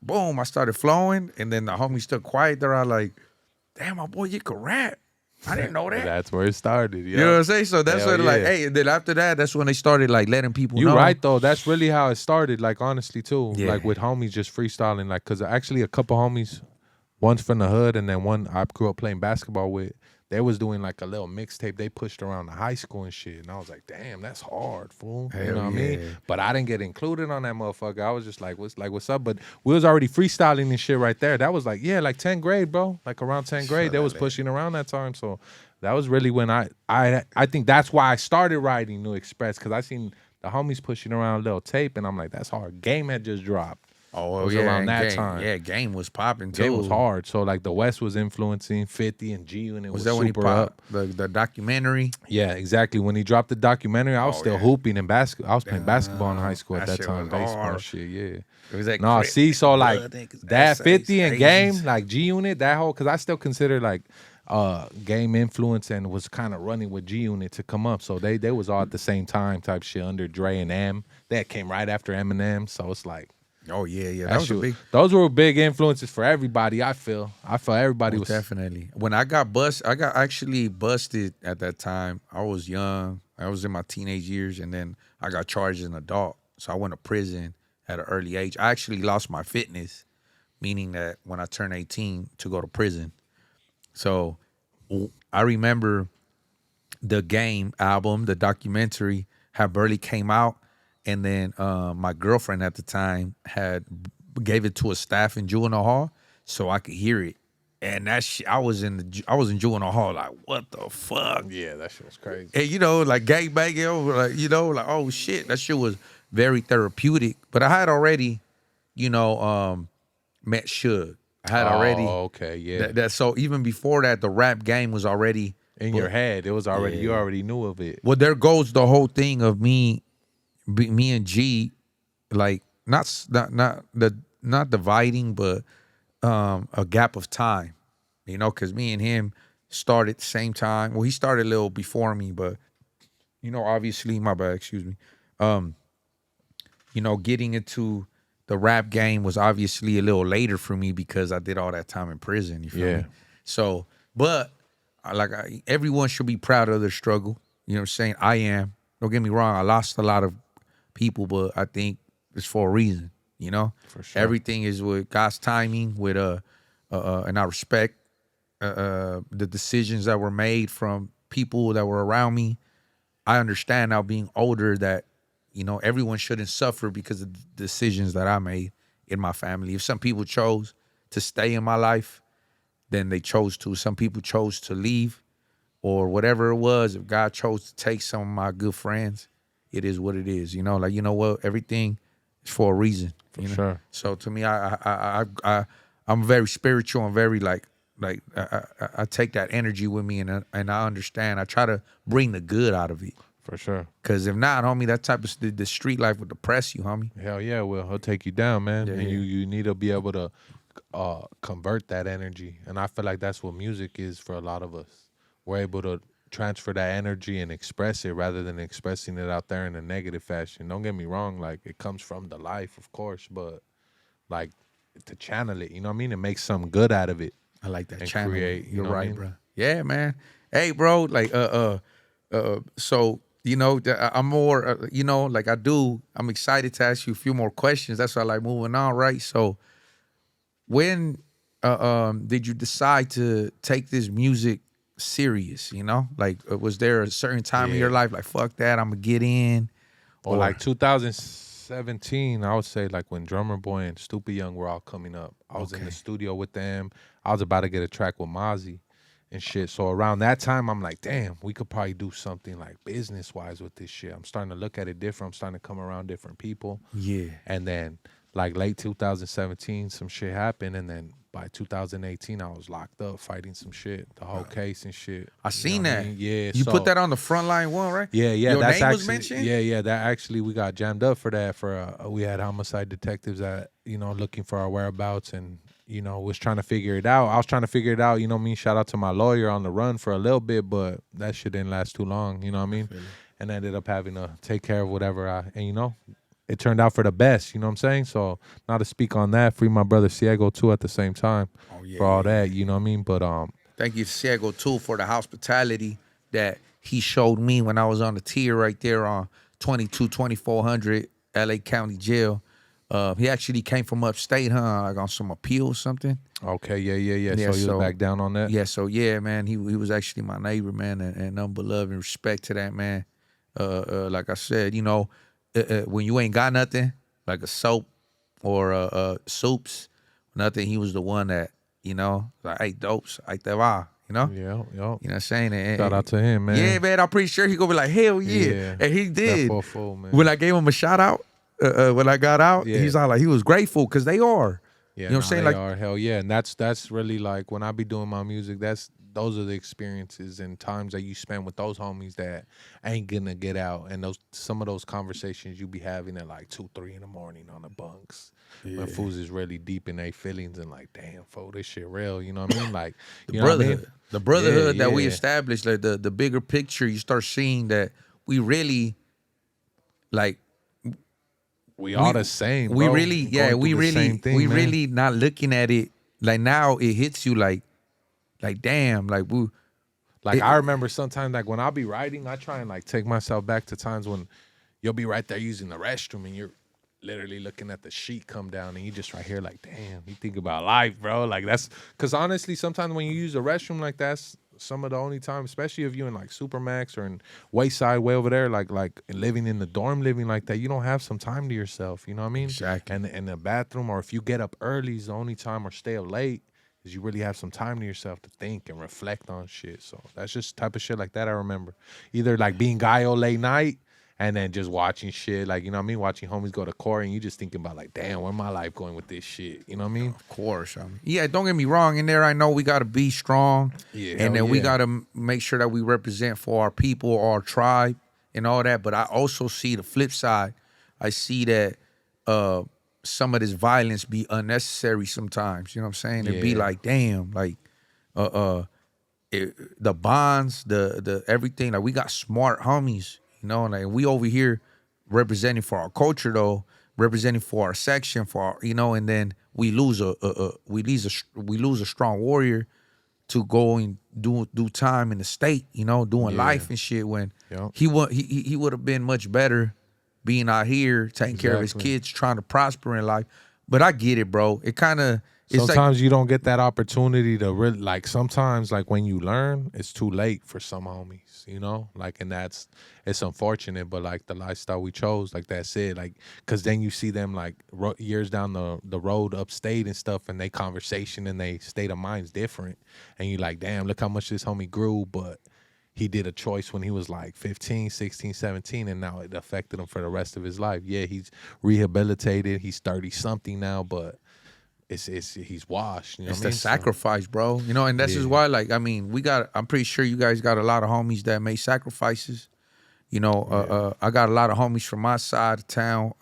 boom, I started flowing, and then the homies took quiet. They're all like, damn, my boy, you could rap. I didn't know that. That's where it started. You know what I'm saying? So that's when like, hey, and then after that, that's when they started like letting people know. You're right though. That's really how it started. Like honestly too, like with homies just freestyling. Like, cause actually a couple homies, one's from the hood and then one I grew up playing basketball with. They was doing like a little mixtape they pushed around the high school and shit. And I was like, damn, that's hard, fool. You know what I mean? But I didn't get included on that motherfucker. I was just like, what's up? But we was already freestyling and shit right there. That was like, like 10th grade, bro. Like around 10th grade, they was pushing around that time. So That was really when I think that's why I started writing New Express, because I seen the homies pushing around a little tape, and I'm like, that's hard. Game had just dropped. Oh, It was yeah, around and that Game, time. yeah, Game was popping too. Game was hard. So like the West was influencing 50 and G Unit was that when he super up. popped the documentary? Yeah, exactly. When he dropped the documentary, I was still hooping in basketball. I was playing basketball in high school at that shit time, was baseball hard. shit. Yeah. It was that No, Crip, see, so like Blood niggas, that essays, 50 and Game, Asians. like G Unit, that whole, because I still consider like Game influence and was kind of running with G Unit to come up. So they was all at the same time type shit under Dre and M. That came right after Eminem. So it's like, Oh yeah, that was a big. those were big influences for everybody. I felt everybody was Definitely. When I got I got actually busted at that time. I was young. I was in my teenage years, and then I got charged as an adult. So I went to prison at an early age. I actually lost my fitness, meaning that when I turned 18 to go to prison. So I remember the Game album, the documentary, had barely came out, and then my girlfriend at the time gave it to a staff in juvenile hall so I could hear it. And that shit, I was in juvenile hall like, what the fuck? Yeah, that shit was crazy. And you know, like gang banging over, like, you know, like, oh shit, that shit was very therapeutic. But I had already, you know, met Suge. I had already. Oh, okay, yeah. That so even before that, the rap game was already in your head. It was already you already knew of it. Well, there goes the whole thing of me and G, like not dividing, but a gap of time, you know, because me and him started at the same time. Well, he started a little before me, but you know, obviously, my bad, excuse me. You know, getting into the rap game was obviously a little later for me because I did all that time in prison. You feel me? So, but everyone should be proud of their struggle. You know what I'm saying? I am. Don't get me wrong. I lost a lot of people, but I think it's for a reason. You know, for sure. Everything is with God's timing. With and I respect the decisions that were made from people that were around me. I understand now, being older, that you know everyone shouldn't suffer because of the decisions that I made in my family. If some people chose to stay in my life, then they chose to. Some people chose to leave, or whatever it was. If God chose to take some of my good friends, it is what it is. You know, like, you know what, everything is for a reason. For sure. So to me, I'm very spiritual and very I take that energy with me, and I understand. I try to bring the good out of it. For sure. Because if not, homie, that type of the street life will depress you, homie. Hell yeah, well, he'll take you down, man. Yeah, and you need to be able to convert that energy. And I feel like that's what music is for a lot of us. We're able to transfer that energy and express it rather than expressing it out there in a negative fashion. Don't get me wrong, like, it comes from the life, of course, but like to channel it, you know what I mean? And make something good out of it. I like that and channel. create. You're right, bro. Yeah, man. Hey, bro, like so, you know, I'm more, you know, like I'm excited to ask you a few more questions. That's why I like moving on, right? So when did you decide to take this music serious, you know? Like, was there a certain time in your life, like, fuck that, I'm gonna get in? Or like 2017, I would say, like when Drummer Boy and Stupid Young were all coming up. I was in the studio with them. I was about to get a track with Mozzie and shit. So around that time, I'm like, damn, we could probably do something like business-wise with this shit. I'm starting to look at it different. I'm starting to come around different people. Yeah. And then like late 2017, some shit happened. And then by 2018, I was locked up fighting some shit, the whole case and shit. I seen that. I mean? Yeah. You put that on the Frontline One, right? Yeah. Your that's name actually, was mentioned? Yeah. That actually, we got jammed up for that. We had homicide detectives that, you know, looking for our whereabouts and, you know, was trying to figure it out. I was trying to figure it out, you know what I mean? Shout out to my lawyer on the run for a little bit, but that shit didn't last too long, you know what I mean? And I ended up having to take care of whatever and, you know, it turned out for the best, you know what I'm saying? So, not to speak on that, free my brother Ciego too at the same time for all that, you know what I mean? But thank you to Ciego too for the hospitality that he showed me when I was on the tier right there on 2400 LA County Jail. He actually came from upstate, huh? Like on some appeal or something. Okay, yeah. So you was back down on that? Yeah, so yeah, man, he was actually my neighbor, man, and nothing but love and respect to that, man. Like I said, you know, when you ain't got nothing, like a soap or soups, nothing, he was the one that, you know, like, hey, dopes, ahí te va. You know? Yeah, yeah. You know what I'm saying? Shout out to him, man. Yeah, man. I'm pretty sure he gonna be like, hell yeah. Yeah. And he did. That 4-4, man. When I gave him a shout out, when I got out, Yeah. he's all like, he was grateful because they are. Yeah, you know what I'm saying? They Like, are, hell yeah. And that's really like when I be doing my music, those are the experiences and times that you spend with those homies that ain't gonna get out. And some of those conversations you be having at like 2-3 in the morning on the bunks. When fools is really deep in their feelings and like, damn, fo, this shit real. You know what I mean? Like the you know brotherhood. what I mean? The brotherhood Yeah, that we yeah. established, like the bigger picture, you start seeing that we really like We all the same. we bro. really, Going yeah, through we the really, same thing, we man. really not looking at it like now. It hits you like damn, like we. Like I remember sometimes like when I'll be writing, I try and like take myself back to times when you'll be right there using the restroom and you're literally looking at the sheet come down and you just right here like, damn, you think about life, bro. Like that's because honestly, sometimes when you use the restroom like that's some of the only time, especially if you in like Supermax or in Wayside way over there, like living in the dorm living like that, you don't have some time to yourself. You know what I mean? Exactly. And in the bathroom, or if you get up early is the only time, or stay up late, is you really have some time to yourself to think and reflect on shit. So that's just type of shit like that I remember. Either like being Gaio late night and then just watching shit, like, you know what I mean? Watching homies go to court and you just thinking about like, damn, where my life going with this shit? You know what I mean? Of course. I mean, yeah, don't get me wrong. In there, I know we got to be strong. Yeah, and then we yeah. got to make sure that we represent for our people, our tribe, and all that. But I also see the flip side. I see that some of this violence be unnecessary sometimes. You know what I'm saying? It'd be Yeah. like, damn, like the bonds, the everything. Like we got smart homies, you know, like we over here representing for our culture though, representing for our section, for our, you know, and then we lose a strong warrior to go and do time in the state, you know, doing Yeah. life and shit. When Yep. he would have been much better being out here taking care of his Exactly. kids, trying to prosper in life. But I get it, bro. It kind of it's Sometimes you don't get that opportunity to really, like, sometimes, like, when you learn, it's too late for some homies, you know? Like, and it's unfortunate, but, like, the lifestyle we chose, like, that's it. Like, because then you see them, like, years down the road upstate and stuff, and they conversation and they state of mind's different. And you're like, damn, look how much this homie grew, but he did a choice when he was, like, 15, 16, 17, and now it affected him for the rest of his life. Yeah, he's rehabilitated. He's 30-something now, but he's washed. You know it's what I the mean? sacrifice, bro. You know, and that's just Yeah. why, like, I mean, I'm pretty sure you guys got a lot of homies that made sacrifices. You know, I got a lot of homies from my side of town,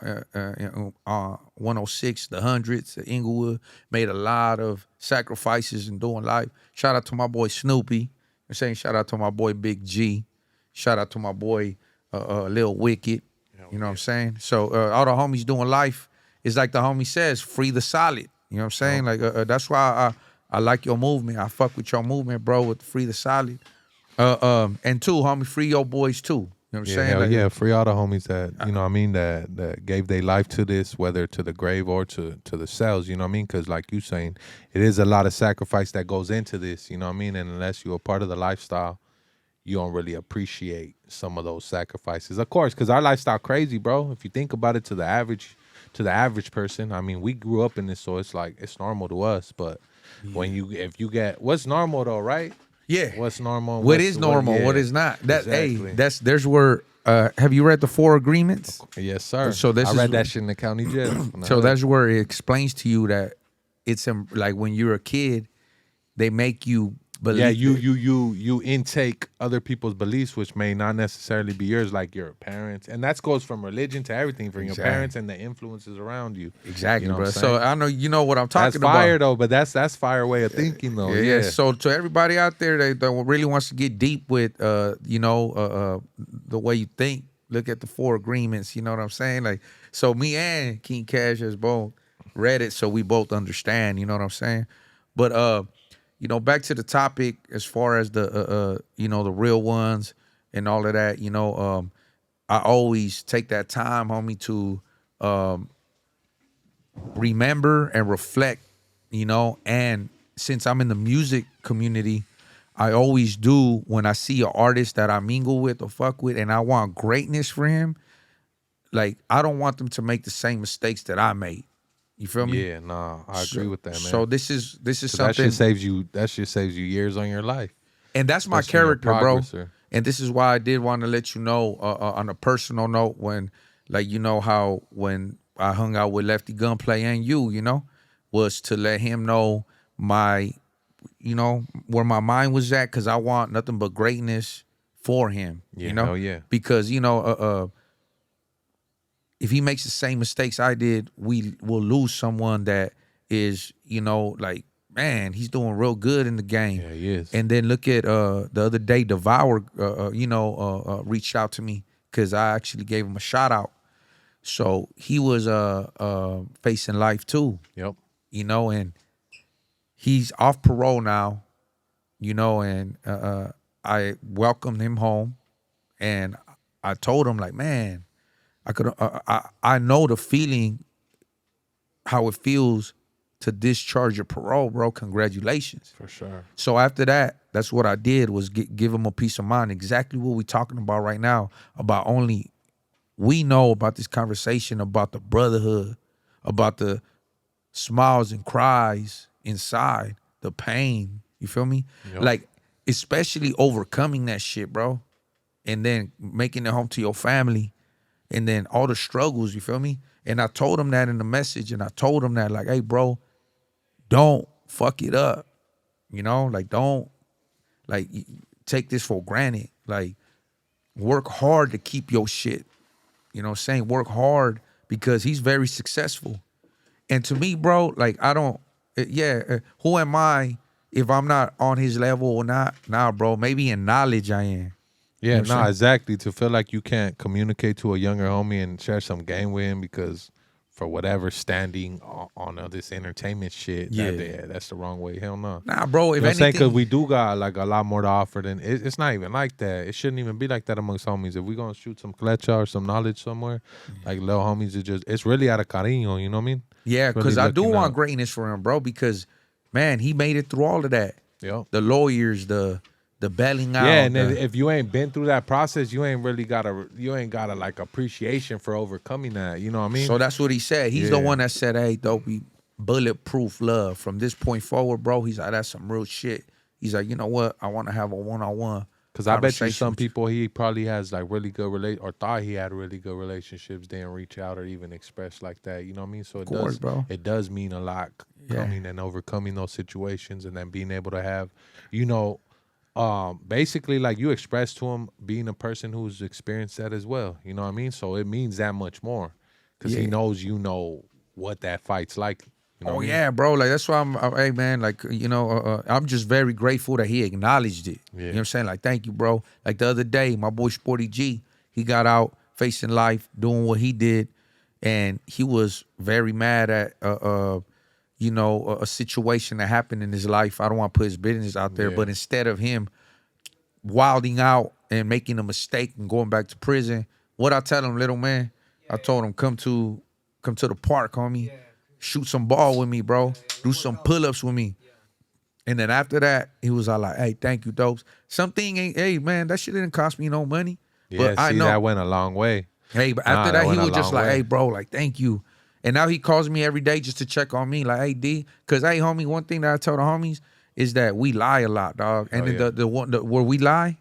106, the hundreds, the Inglewood, made a lot of sacrifices in doing life. Shout out to my boy Snoopy. I'm saying shout out to my boy Big G. Shout out to my boy Lil Wicked. You know what I'm saying? So all the homies doing life is like the homie says, free the solid. You know what I'm saying? Like that's why I like your movement. I fuck with your movement, bro, with free the solid. And two, homie, free your boys too. You know what I'm Yeah, saying? hell Like, yeah, free all the homies that, you know what I mean, that gave their life to this, whether to the grave or to the cells, you know what I mean? Because like you saying, it is a lot of sacrifice that goes into this, you know what I mean? And unless you're a part of the lifestyle, you don't really appreciate some of those sacrifices. Of course, because our lifestyle crazy, bro. If you think about it, to the average person, I mean, we grew up in this, so it's like, it's normal to us. But if you get, what's normal though, right? yeah. What's normal? What is normal? What yeah, is not? That exactly. there's where have you read the 4 agreements? Yes, sir. So this I is- read that shit in the county jail. So that's where it explains to you that it's like when you're a kid, they make you believe. yeah, you intake other people's beliefs, which may not necessarily be yours, like your parents, and that goes from religion to everything, from your Exactly. parents and the influences around you. Exactly, You know bro. what I'm So saying? I know you know what I'm That's talking fire about. though, but that's fire way of thinking though. Yeah. So to everybody out there that really wants to get deep with, the way you think, look at the 4 agreements. You know what I'm saying? Like, so me and Kiing Khash has both read it, so we both understand. You know what I'm saying? But back to the topic as far as the the real ones and all of that. I always take that time, homie, to remember and reflect, and since I'm in the music community, I always do when I see an artist that I mingle with or fuck with and I want greatness for him, like I don't want them to make the same mistakes that I made. You feel me? Yeah, nah, I agree with that, man. So this is 'Cause something, that shit saves you. That shit saves you years on your life, and that's my especially in your character, bro. progress, or- And this is why I did want to let you know on a personal note, when, like, you know how when I hung out with Lefty Gunplay and you know, was to let him know my, you know, where my mind was at, because I want nothing but greatness for him. Yeah, you know, hell yeah. because you know, if he makes the same mistakes I did, we will lose someone that is, you know, like, man, he's doing real good in the game. Yeah, he is. And then look at the other day, Devour, you know, reached out to me because I actually gave him a shout out. So he was facing life too, Yep. you know, and he's off parole now, you know, and I welcomed him home, and I told him, like, man, I know the feeling, how it feels to discharge your parole, bro. Congratulations. For sure. So after that, that's what I did, was give him a peace of mind. Exactly what we're talking about right now, about only we know about this conversation, about the brotherhood, about the smiles and cries inside, the pain. You feel me? Yep. Like, especially overcoming that shit, bro. And then making it home to your family, and then all the struggles, you feel me? And I told him that in the message, and I told him that, like, hey, bro, don't fuck it up. You know, like, don't, like, take this for granted. Like, work hard to keep your shit. You know what I'm saying? Work hard, because he's very successful. And to me, bro, like, I don't, who am I if I'm not on his level or not? Nah, bro, maybe in knowledge I am. Yeah, You know what I'm nah, saying? exactly. To feel like you can't communicate to a younger homie and share some game with him because for whatever standing on this entertainment shit, Yeah. that's the wrong way. Hell no. Nah, bro, if You know what I'm saying? Because anything, we do got like a lot more to offer than it's not even like that. It shouldn't even be like that amongst homies. If we gonna shoot some flecha or some knowledge somewhere, like little homies, it's really out of cariño. You know what I mean? yeah, It's really because I do looking want out. greatness for him, bro, because, man, he made it through all of that. Yep. The lawyers, the bailing out. Yeah, and then if you ain't been through that process, you ain't got a like appreciation for overcoming that. You know what I mean? So that's what he said. He's the Yeah. one that said, hey, Dopey, bulletproof love. From this point forward, bro, he's like, that's some real shit. He's like, you know what? I want to have a one-on-one. Because I bet you conversation some with you. people he probably has like really good or thought he had really good relationships, didn't reach out or even express like that. You know what I mean? So course, bro. it does mean a lot coming and overcoming those situations, and then being able to have, you know, basically like you expressed to him being a person who's experienced that as well. You know what I mean? So it means that much more because he Yeah. knows you know what that fight's like. You know Oh what I mean? yeah, bro. Like, that's why hey, man, like, you know, I'm just very grateful that he acknowledged it. Yeah. You know what I'm saying? Like, thank you, bro. Like, the other day, my boy Sporty G, he got out facing life, doing what he did, and he was very mad at you know, a situation that happened in his life. I don't want to put his business out there, Yeah. but instead of him wilding out and making a mistake and going back to prison, what I tell him, little man, I told him, come to the park, homie. Shoot some ball with me, bro. Do some pull-ups with me. And then after that, he was all like, hey, thank you, Dopes. Something ain't, hey, man, that shit didn't cost me no money. Yeah, But I see, know. that went a long way. Hey, but Nah, after that that, he went a was just long like, way. hey, bro, like, thank you. And now he calls me every day just to check on me, like, hey, D. Because, hey, homie, one thing that I tell the homies is that we lie a lot, dog. And then yeah. the one where we lie,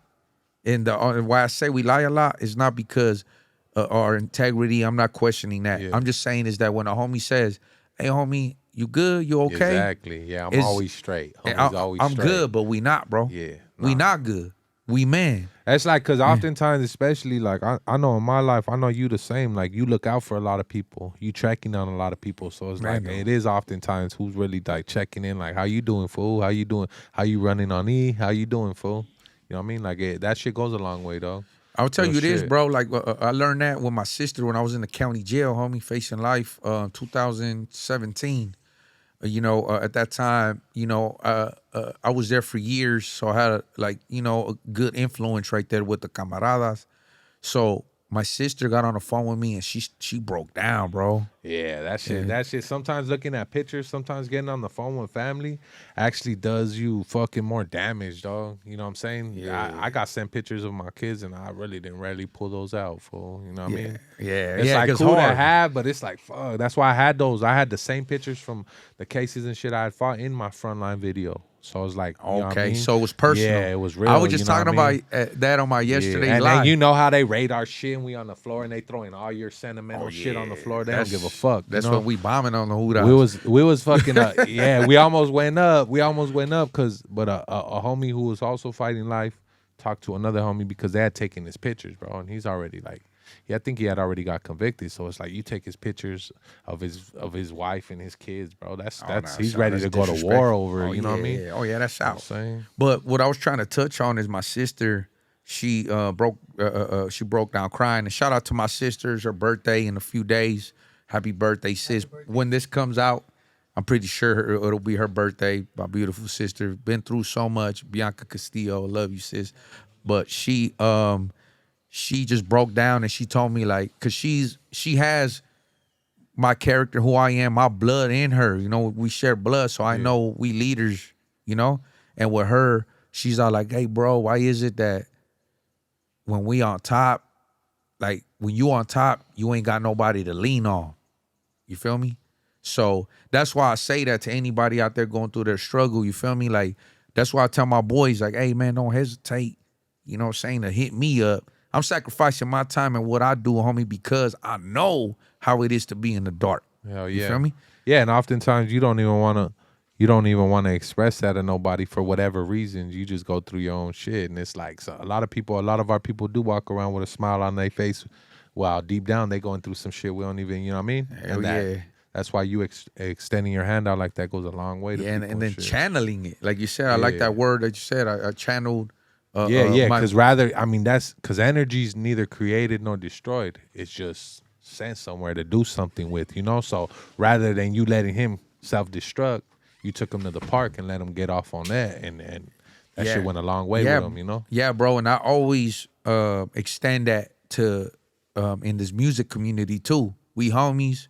and why I say we lie a lot is not because our integrity. I'm not questioning that. Yeah. I'm just saying is that when a homie says, hey, homie, you good? You okay? Exactly. Yeah, I'm It's- always straight. And Homie's always I'm straight. good, but we not, bro. Yeah, We nah. not good. We man. That's like, because oftentimes, especially like I know in my life, I know you the same. Like you look out for a lot of people, you tracking on a lot of people. So it's Man, like no. it is oftentimes who's really like checking in, like how you doing, fool? How you doing? How you running on E? How you doing, fool? You know what I mean? Like that shit goes a long way, though. I'll tell Real you this, shit. bro. Like I learned that with my sister when I was in the county jail, homie, facing life, 2017. You know, at that time, you know, I was there for years, so I had like, you know, a good influence right there with the camaradas. So my sister got on the phone with me and she broke down, bro. Yeah, that shit. Sometimes looking at pictures, sometimes getting on the phone with family actually does you fucking more damage, dog. You know what I'm saying? Yeah. I got sent pictures of my kids and I really didn't really pull those out, fool. You know what I mean? Yeah, It's yeah, like 'cause cool to hard. have, but it's like fuck. That's why I had those. I had the same pictures from the cases and shit I had fought in my frontline video. So it's like, you know what I Okay, mean? so it was personal. Yeah, it was real. I was just you know talking what I mean? about that on my yesterday's And live. then you know how they rate our shit and we on the floor and they throwing all your sentimental shit on the floor. They don't give a fuck. That's you know? when we bombing on the hood. We was fucking yeah, we almost went up. But a homie who was also fighting life talked to another homie because they had taken his pictures, bro, and he's already like, I think he had already got convicted. So it's like you take his pictures of his wife and his kids, bro. He's ready to go to war over. You know what I mean? Oh yeah, that's out. Saying. But what I was trying to touch on is my sister. She broke down crying. And shout out to my sister. It's her birthday in a few days. Happy birthday, sis. When this comes out, I'm pretty sure it'll be her birthday. My beautiful sister. Been through so much. Bianca Castillo, love you, sis. But she just broke down and she told me, like, cause she has my character, who I am, my blood in her. You know, we share blood, so I know we leaders, you know? And with her, she's all like, hey, bro, why is it that when we on top, like when you on top, you ain't got nobody to lean on? You feel me? So that's why I say that to anybody out there going through their struggle. You feel me? Like, that's why I tell my boys, like, hey, man, don't hesitate, you know what I'm saying, to hit me up. I'm sacrificing my time and what I do, homie, because I know how it is to be in the dark. Hell You yeah. feel me? Yeah, and oftentimes you don't even want to express that to nobody for whatever reasons. You just go through your own shit, and it's like, so a lot of our people do walk around with a smile on their face, while deep down they going through some shit we don't even, you know what I mean? Hell yeah. That's why you extending your hand out like that goes a long way to Yeah, people and then shit. channeling it, like you said. I like that word that you said. I channeled. Because because energy's neither created nor destroyed. It's just sent somewhere to do something with, you know? So rather than you letting him self-destruct, you took him to the park and let him get off on that, and that shit went a long way with him, you know? Yeah, bro, and I always extend that to in this music community too. We homies.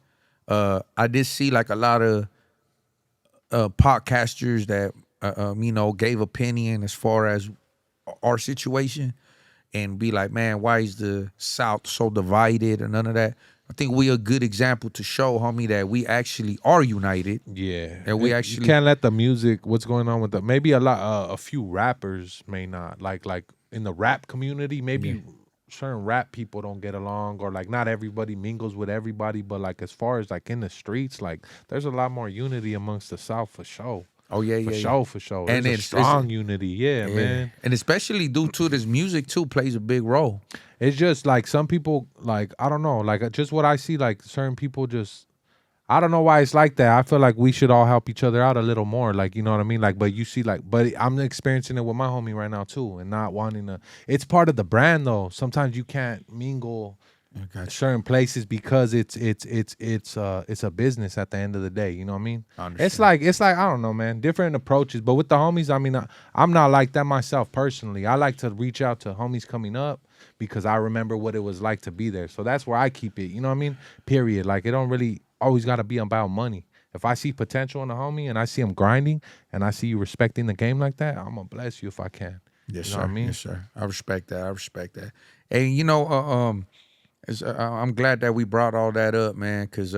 I did see like a lot of podcasters that you know, gave opinion as far as our situation, and be like, man, why is the South so divided and none of that? I think we a good example to show, homie, that we actually are united. Yeah, and we actually, you can't let the music. What's going on with the maybe a few rappers may not like in the rap community. Maybe certain rap people don't get along, or like not everybody mingles with everybody. But like as far as like in the streets, like there's a lot more unity amongst the South for sure. Oh yeah, for sure. And it's strong unity, man. And especially due to this music too plays a big role. It's just like some people, like I don't know, like just what I see, like certain people just, I don't know why it's like that. I feel like we should all help each other out a little more, like, you know what I mean? Like, but you see, like, but I'm experiencing it with my homie right now too, and not wanting to. It's part of the brand though. Sometimes you can't mingle certain places because it's a business at the end of the day. You know what I mean? It's like I don't know, man. Different approaches, but with the homies, I mean, I'm not like that myself personally. I like to reach out to homies coming up because I remember what it was like to be there. So that's where I keep it. You know what I mean? Period. Like it don't really always got to be about money. If I see potential in a homie and I see him grinding and I see you respecting the game like that, I'm gonna bless you if I can. Yes, you know sir. What I mean? Yes, sir. I respect that. And you know, I'm glad that we brought all that up, man, because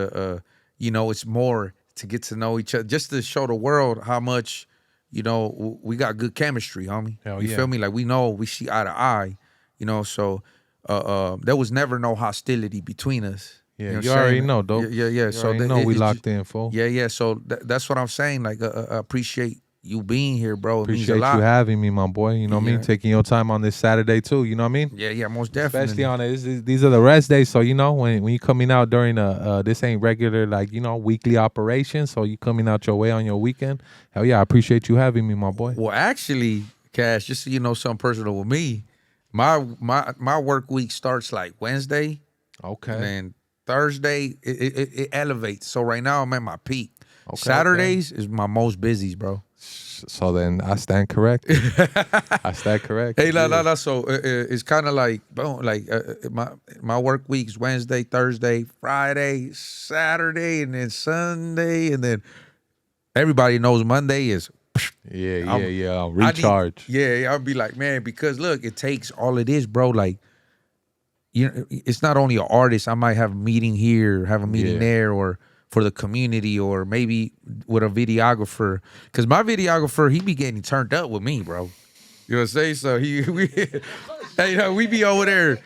you know, it's more to get to know each other, just to show the world how much, you know, we got good chemistry, homie. Hell you feel me? Like we know we see eye to eye, you know. So there was never no hostility between us. Yeah, you already know, though. Yeah. You So know we locked in, fool. Yeah. So that's what I'm saying. Like, I appreciate you being here, bro. It means Appreciate a lot. you having me, my boy. You know what I mean? Taking your time on this Saturday too. You know what I mean? Yeah, most definitely. Especially on it. These are the rest days, so you know when you coming out during this ain't regular, like, you know, weekly operation. So you coming out your way on your weekend. Hell yeah, I appreciate you having me, my boy. Well, actually, Cash, just so you know something personal with me, my work week starts like Wednesday. Okay. And then Thursday it elevates. So right now I'm at my peak. Okay, Saturdays is my most busy, bro. So then I stand correct. I stand correct. Hey, la. So it's kind of like, boom, like my work week's Wednesday, Thursday, Friday, Saturday, and then Sunday, and then everybody knows Monday is. Yeah. Recharge. I'll be like, man, because look, it takes all of this, bro. Like, you know, it's not only an artist. I might have a meeting here, have a meeting there, or for the community, or maybe with a videographer. Because my videographer, he be getting turned up with me, bro. You know what I'm saying? So hey, you know, we be over there,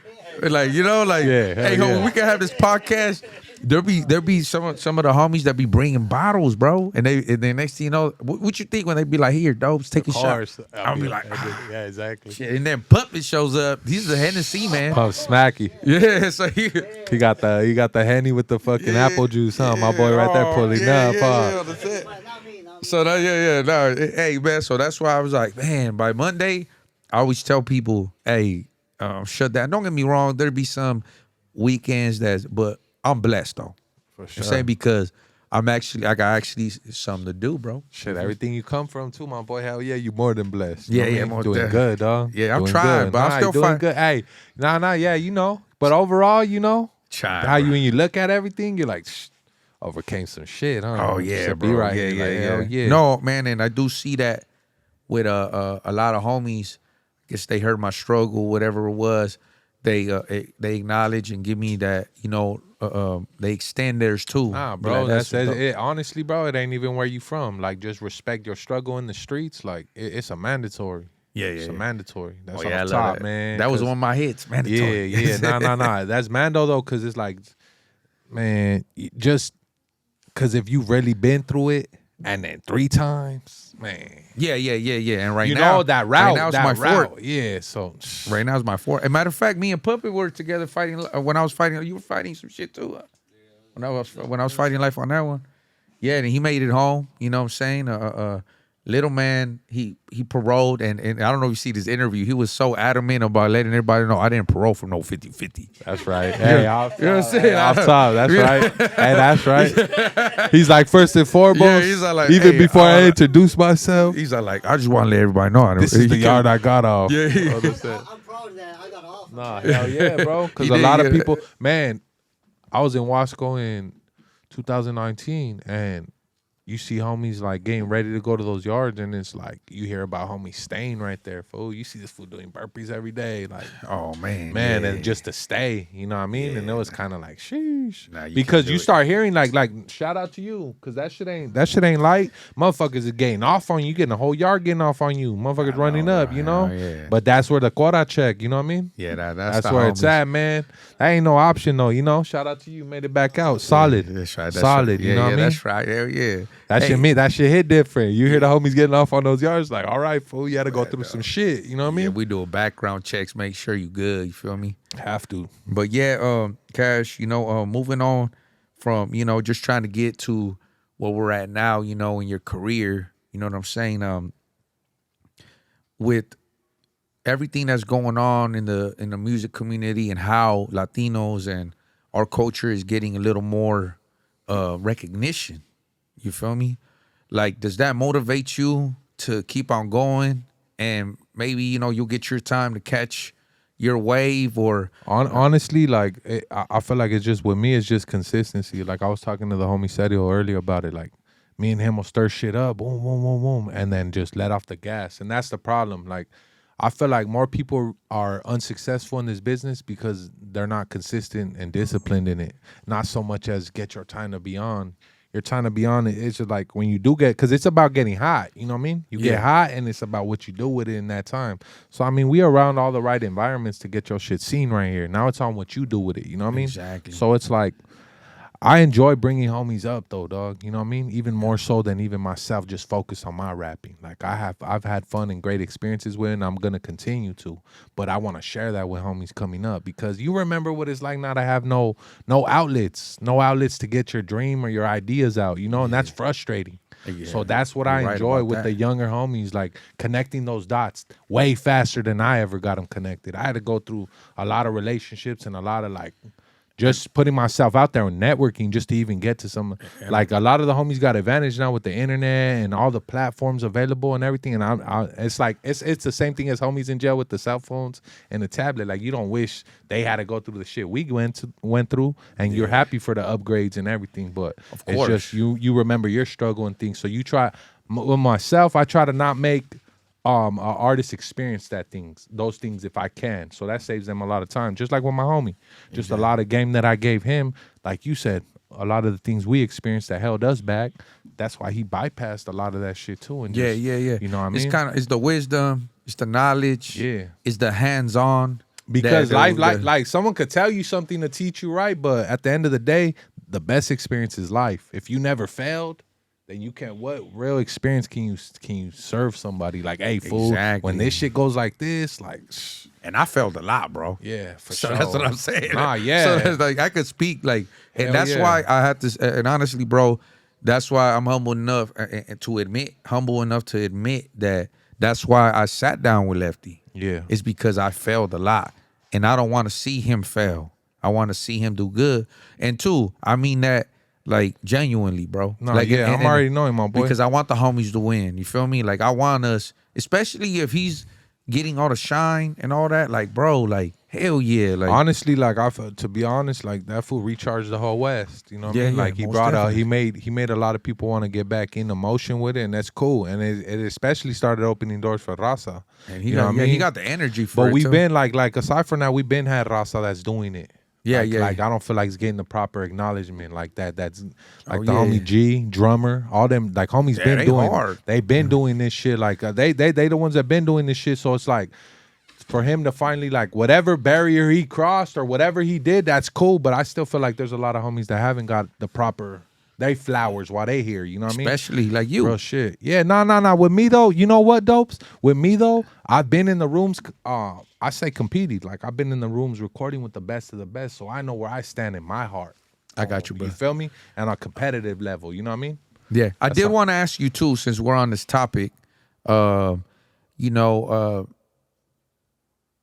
like, you know, like, hey, we can have this podcast. There be some of the homies that be bringing bottles, bro, and then next thing you know, what you think when they be like, here, Dopes, take a shot. I'll be like, yeah, exactly. Shit. And then Puppet shows up. He's the Hennessy man. Pump Smacky. Yeah, so he got the Henny with the fucking apple juice, huh? My boy right there pulling up, huh? That's it. So hey man, so that's why I was like, man, by Monday, I always tell people, hey, shut down. Don't get me wrong, there be some weekends but I'm blessed though. For sure. I'm saying because I got actually something to do, bro. Shit, everything you come from too, my boy. Hell yeah, you more than blessed. More doing good, dog. Yeah, I'm trying, but I'm still doing good. Hey, yeah, you know. But overall, you know, when you look at everything, you're like, overcame some shit, huh? Oh yeah, bro. Be right here. Yeah. No, man, and I do see that with a lot of homies. I guess they heard my struggle, whatever it was. They acknowledge and give me that, you know, they extend theirs too. Nah, bro, like, that's it. Honestly, bro, it ain't even where you from. Like, just respect your struggle in the streets. Like, it's a mandatory. It's a mandatory. That's on top, man. That was one of my hits, mandatory. Yeah. Nah. That's mando though, because it's like, man, just because if you really been through it, and then 3 times, man. Yeah. And right you now, know that route. Right now is my fort. Yeah, so right now is my fort. As a matter of fact, me and Puppet were together fighting. When I was fighting, you were fighting some shit too. When I was fighting life on that one. Yeah, and he made it home. You know what I'm saying? Little man, he paroled, and I don't know if you see this interview. He was so adamant about letting everybody know I didn't parole for no 50-50. That's right. Hey, you know what I'm saying? Off top. That's right. Hey, that's right. He's like, first and foremost, he's like, even before I introduce myself, he's like, I just want to let everybody know. This is the yard I got off. Yeah. I'm proud of that. I got off. Nah, hell yeah, bro. Because a lot of people, man, I was in Wasco in 2019, and you see homies like getting ready to go to those yards, and it's like you hear about homies staying right there, fool. You see this fool doing burpees every day, like, oh man, and just to stay, you know what I mean? Yeah. And it was kind of like, sheesh, because you start hearing like shout out to you, because that shit ain't light. Motherfuckers is getting off on you, getting the whole yard getting off on you. Motherfuckers running up, you know. Yeah. But that's where the quota check, you know what I mean? Yeah, that's where it's at, man. That ain't no option though, you know. Shout out to you, made it back out, solid, that's right, solid. You know what I mean? That's right, hell yeah. That shit hit different. You hear the homies getting off on those yards, like, all right, fool, you had to go through some shit. You know what I mean? Yeah, we do a background checks, make sure you good. You feel me? Have to. But yeah, Cash, you know, moving on from, you know, just trying to get to where we're at now, you know, in your career. You know what I'm saying? With everything that's going on in the music community and how Latinos and our culture is getting a little more recognition. You feel me? Like, does that motivate you to keep on going? And maybe, you know, you'll get your time to catch your wave, or honestly, like, I feel like it's just, with me, it's just consistency. Like, I was talking to the homie Sergio earlier about it. Like, me and him will stir shit up, boom, boom, boom, boom, and then just let off the gas. And that's the problem. Like, I feel like more people are unsuccessful in this business because they're not consistent and disciplined in it. Not so much as get your time to be on. Your time to be on it, it's just like when you do get, because it's about getting hot, you know what I mean? You get hot, and it's about what you do with it in that time. So, I mean, we are around all the right environments to get your shit seen right here. Now it's on what you do with it, you know what I mean? Exactly. So it's like, I enjoy bringing homies up though, dog. You know what I mean? Even more so than even myself, just focus on my rapping. Like, I've had fun and great experiences with it, and I'm gonna continue to. But I want to share that with homies coming up, because you remember what it's like now to have no outlets to get your dream or your ideas out, you know, and that's frustrating. Yeah. So that's what I enjoy with the younger homies, like connecting those dots way faster than I ever got them connected. I had to go through a lot of relationships and a lot of like just putting myself out there and networking just to even get to some. Like a lot of the homies got advantage now with the internet and all the platforms available and everything. And it's like it's the same thing as homies in jail with the cell phones and the tablet. Like you don't wish they had to go through the shit we went through, and you're happy for the upgrades and everything. But it's just you remember your struggle and things. So you try. With myself, I try to not make an artist experience those things if I can. So that saves them a lot of time. Just like with my homie. Just a lot of game that I gave him. Like you said, a lot of the things we experienced that held us back. That's why he bypassed a lot of that shit too. And yeah. You know what I mean? It's the wisdom, it's the knowledge, it's the hands-on. Because like someone could tell you something to teach you right, but at the end of the day, the best experience is life. If you never failed, then you can't. What real experience can you serve somebody? Like, hey, fool, when this shit goes like this, like, and I failed a lot, bro. Yeah, for so sure. That's what I'm saying. Nah, yeah. So that's like I could speak like, and that's why I had to. And honestly, bro, that's why I'm humble enough to admit that. That's why I sat down with Lefty. Yeah, it's because I failed a lot, and I don't want to see him fail. I want to see him do good. And two, I mean that. Like genuinely, bro. No, like, I'm already knowing, my boy. Because I want the homies to win. You feel me? Like I want us, especially if he's getting all the shine and all that. Like, bro, like hell yeah. Like honestly, like to be honest, like that fool recharged the whole West. You know what I mean? Like he brought he made a lot of people want to get back into motion with it, and that's cool. And it especially started opening doors for Raza. And he got the energy for it. But we've been like aside from that, we've been had Raza that's doing it. Like I don't feel like it's getting the proper acknowledgement like that. That's like the homie G, drummer, all them like homies been doing. Hard. They've been doing this shit. Like they the ones that been doing this shit. So it's like for him to finally like whatever barrier he crossed or whatever he did, that's cool. But I still feel like there's a lot of homies that haven't got the proper. They flowers while they here, you know what I mean? Especially like you. Real shit. Yeah, no. With me though, you know what, Dopes? With me though, I've been in the rooms, I say competed. Like I've been in the rooms recording with the best of the best, so I know where I stand in my heart. I got you, bro. You feel me? And on a competitive level, you know what I mean? Yeah. I did want to ask you too, since we're on this topic, now,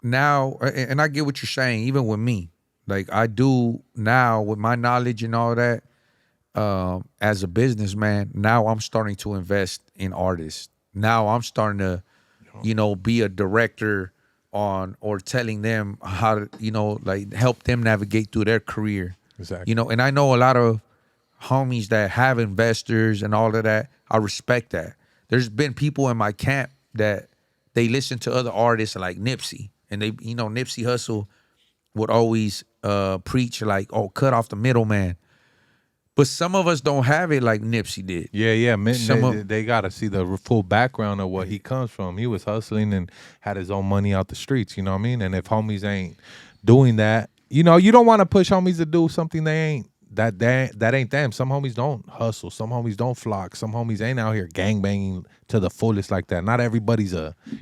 and I get what you're saying, even with me. Like I do now with my knowledge and all that. As a businessman, now I'm starting to invest in artists. Now I'm starting to, be a director on or telling them how to, like help them navigate through their career. Exactly. And I know a lot of homies that have investors and all of that. I respect that. There's been people in my camp that they listen to other artists like Nipsey, and they, Nipsey Hussle would always preach like, oh, cut off the middleman. But some of us don't have it like Nipsey did. Yeah. They got to see the full background of what he comes from. He was hustling and had his own money out the streets, you know what I mean? And if homies ain't doing that, you don't want to push homies to do something they ain't. That ain't them. Some homies don't hustle. Some homies don't flock. Some homies ain't out here gangbanging to the fullest like that. Not everybody's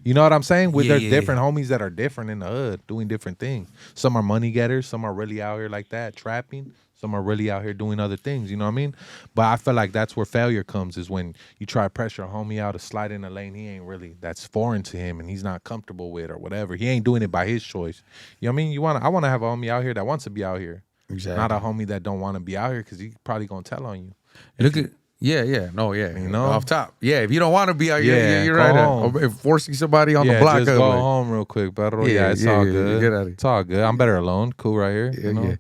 you know what I'm saying? There's different homies that are different in the hood, doing different things. Some are money getters. Some are really out here like that, trapping. Some are really out here doing other things, you know what I mean? But I feel like that's where failure comes, is when you try to pressure a homie out to slide in a lane he ain't really, that's foreign to him and he's not comfortable with or whatever. He ain't doing it by his choice. You know what I mean? I want to have a homie out here that wants to be out here. Exactly. Not a homie that don't want to be out here because he probably going to tell on you. Look at, off top. Yeah, if you don't want to be out here, you're right. Or forcing somebody on the block. Just go home real quick, bro. It's all good. Get out of here. It's all good. I'm better alone. Cool right here. Yeah.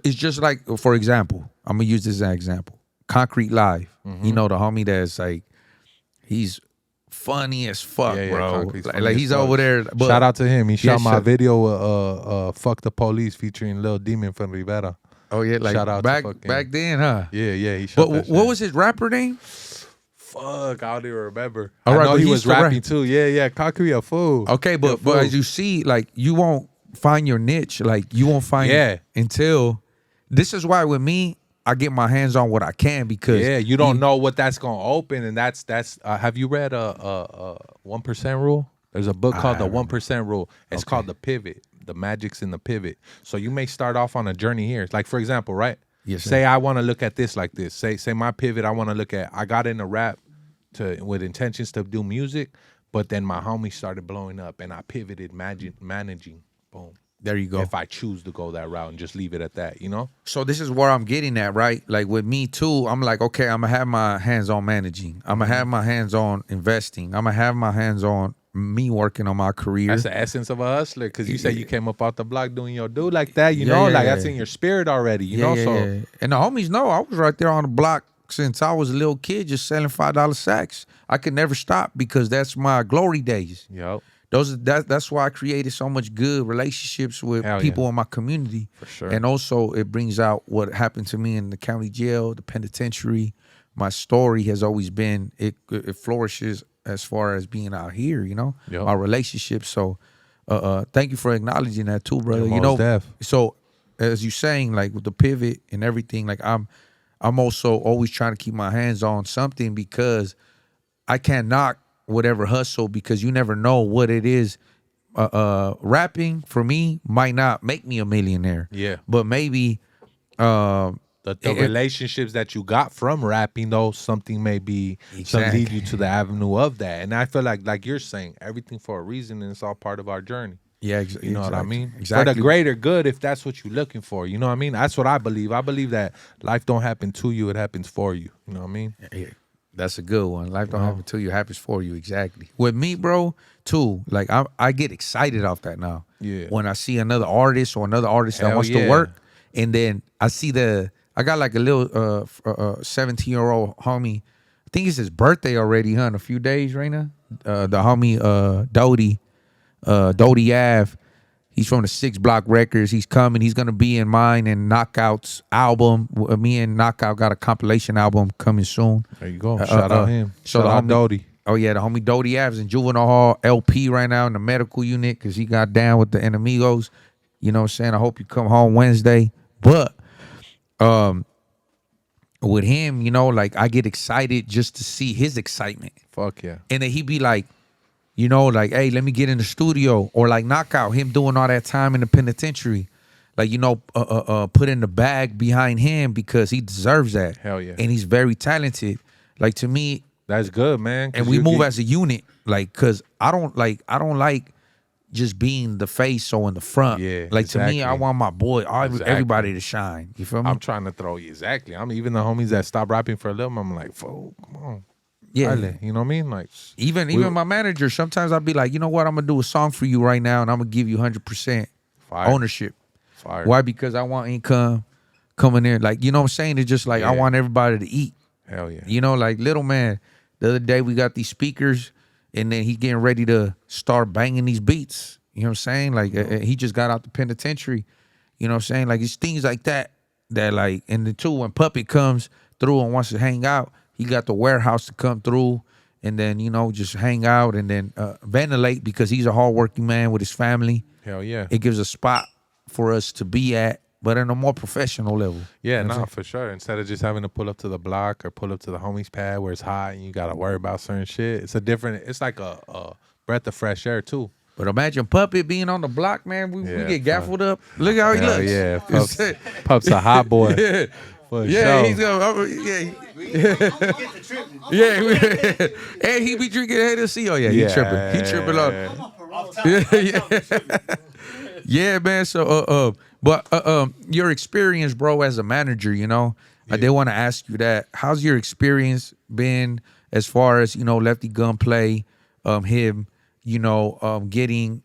It's just like, for example, I'm going to use this as an example. Concrete Live. Mm-hmm. The homie that's like, he's funny as fuck, bro. Like he's over there. But shout out to him. He shot my video, Fuck the Police, featuring Lil Demon from Rivera. Oh, yeah. Like shout out back then, huh? Yeah. He shot But what was his rapper name? Fuck, I don't even remember. All right, I know he was rapping too. Yeah. Concrete a fool. Okay, but as you see, like, you won't find your niche. Like, you won't find it until... This is why with me, I get my hands on what I can, because you don't know what that's gonna open, and that's have you read 1% Rule? There's a book called the 1% Rule. It's called The Pivot. The magic's in the pivot. So you may start off on a journey here. Like, for example, right? Yes, say I want to look at this like this. Say my pivot, I want to look at, I got into rap with intentions to do music, but then my homie started blowing up and I pivoted managing. Boom. There you go. If I choose to go that route and just leave it at that, you know? So this is where I'm getting at, right? Like with me too, I'm like, okay, I'm gonna have my hands on managing. I'm gonna have my hands on investing. I'm gonna have my hands on me working on my career. That's the essence of a hustler, because you say you came up out the block doing your do like that, you Yeah, know? yeah, Like yeah. that's in your spirit already, you know? So And the homies know I was right there on the block since I was a little kid, just selling $5 sacks. I could never stop because that's my glory days. Yep. That's why I created so much good relationships with Hell people yeah. in my community. For sure. And also it brings out what happened to me in the county jail, the penitentiary. My story has always been it flourishes as far as being out here, you know, Yep. my relationships. So thank you for acknowledging that too, brother. Yeah, you most know, def. so as you saying, like with the pivot and everything, like I'm also always trying to keep my hands on something because I can't knock whatever hustle because you never know what it is. Rapping for me might not make me a millionaire. Yeah. But maybe The It- relationships that you got from rapping, though, something may be to lead Exactly. you to the avenue of that. And I feel like you're saying, everything for a reason, and it's all part of our journey. yeah, You know what I mean? Exactly. For the greater good, if that's what you're looking for. You know what I mean? That's what I believe. I believe that life don't happen to you, it happens for you. You know what I mean? Yeah, that's a good one. Life don't happen to you, it happens for you. Exactly. With me, bro, too. Like I get excited off that now. Yeah. When I see another artist or another artist that Hell wants yeah. to work, and then I see I got like a little 17-year-old homie. I think it's his birthday already, huh? In a few days right now. The homie Dodie A. He's from the 6 Block Records. He's coming. He's gonna be in mine and Knockout's album. Me and Knockout got a compilation album coming soon. There you go. Shout out him. So Shout the out homie- Dodie. Oh yeah, the homie Dodie Av's in Juvenile Hall LP right now in the medical unit because he got down with the enemigos. You know what I'm saying? I hope you come home Wednesday. But with him, you know, like I get excited just to see his excitement. Fuck yeah. And then he be like, you know, like, hey, let me get in the studio. Or like Knockout, him doing all that time in the penitentiary. Like, you know, put in the bag behind him because he deserves that. Hell yeah. And he's very talented. Like to me, That's good, man. 'cause and we you move get- as a unit. Like, cause I don't like just being the face or in the front. Yeah, Like to me, I exactly. want my boy, Exactly. everybody to shine. You feel me? I'm trying to throw you exactly. I'm even the homies that stop rapping for a little. I'm like, "Fool, come on, yeah. Dale." You know what I mean? Like, Even my manager, sometimes I'll be like, you know what, I'm gonna do a song for you right now, and I'm gonna give you 100% fire, ownership. fire. Why? Because I want income coming in. Like, you know what I'm saying? It's just like I Yeah. want everybody to eat. Hell yeah. You know, like little man, the other day we got these speakers, and then he getting ready to start banging these beats. You know what I'm saying? Like he just got out the penitentiary. You know what I'm saying? Like it's things like that like, and then too, when Puppet comes through and wants to hang out, he got the warehouse to come through and then, you know, just hang out and then ventilate because he's a hardworking man with his family. Hell yeah. It gives a spot for us to be at, but on a more professional level. Yeah, You know what I'm no, for sure. Instead of just having to pull up to the block or pull up to the homies pad where it's hot and you gotta worry about certain shit, it's like a breath of fresh air too. But imagine Puppet being on the block, man. We Yeah, get gaffled up. Look how he Hell looks. yeah, Pup's a hot boy. Yeah, For yeah, sure. he's gonna. Yeah, and he be drinking Hennessy. Oh yeah, he tripping. He tripping up. Yeah. Yeah, man. So, but your experience, bro, as a manager, you know, I did want to ask you that. How's your experience been as far as, you know, Lefty Gunplay, him, you know, getting,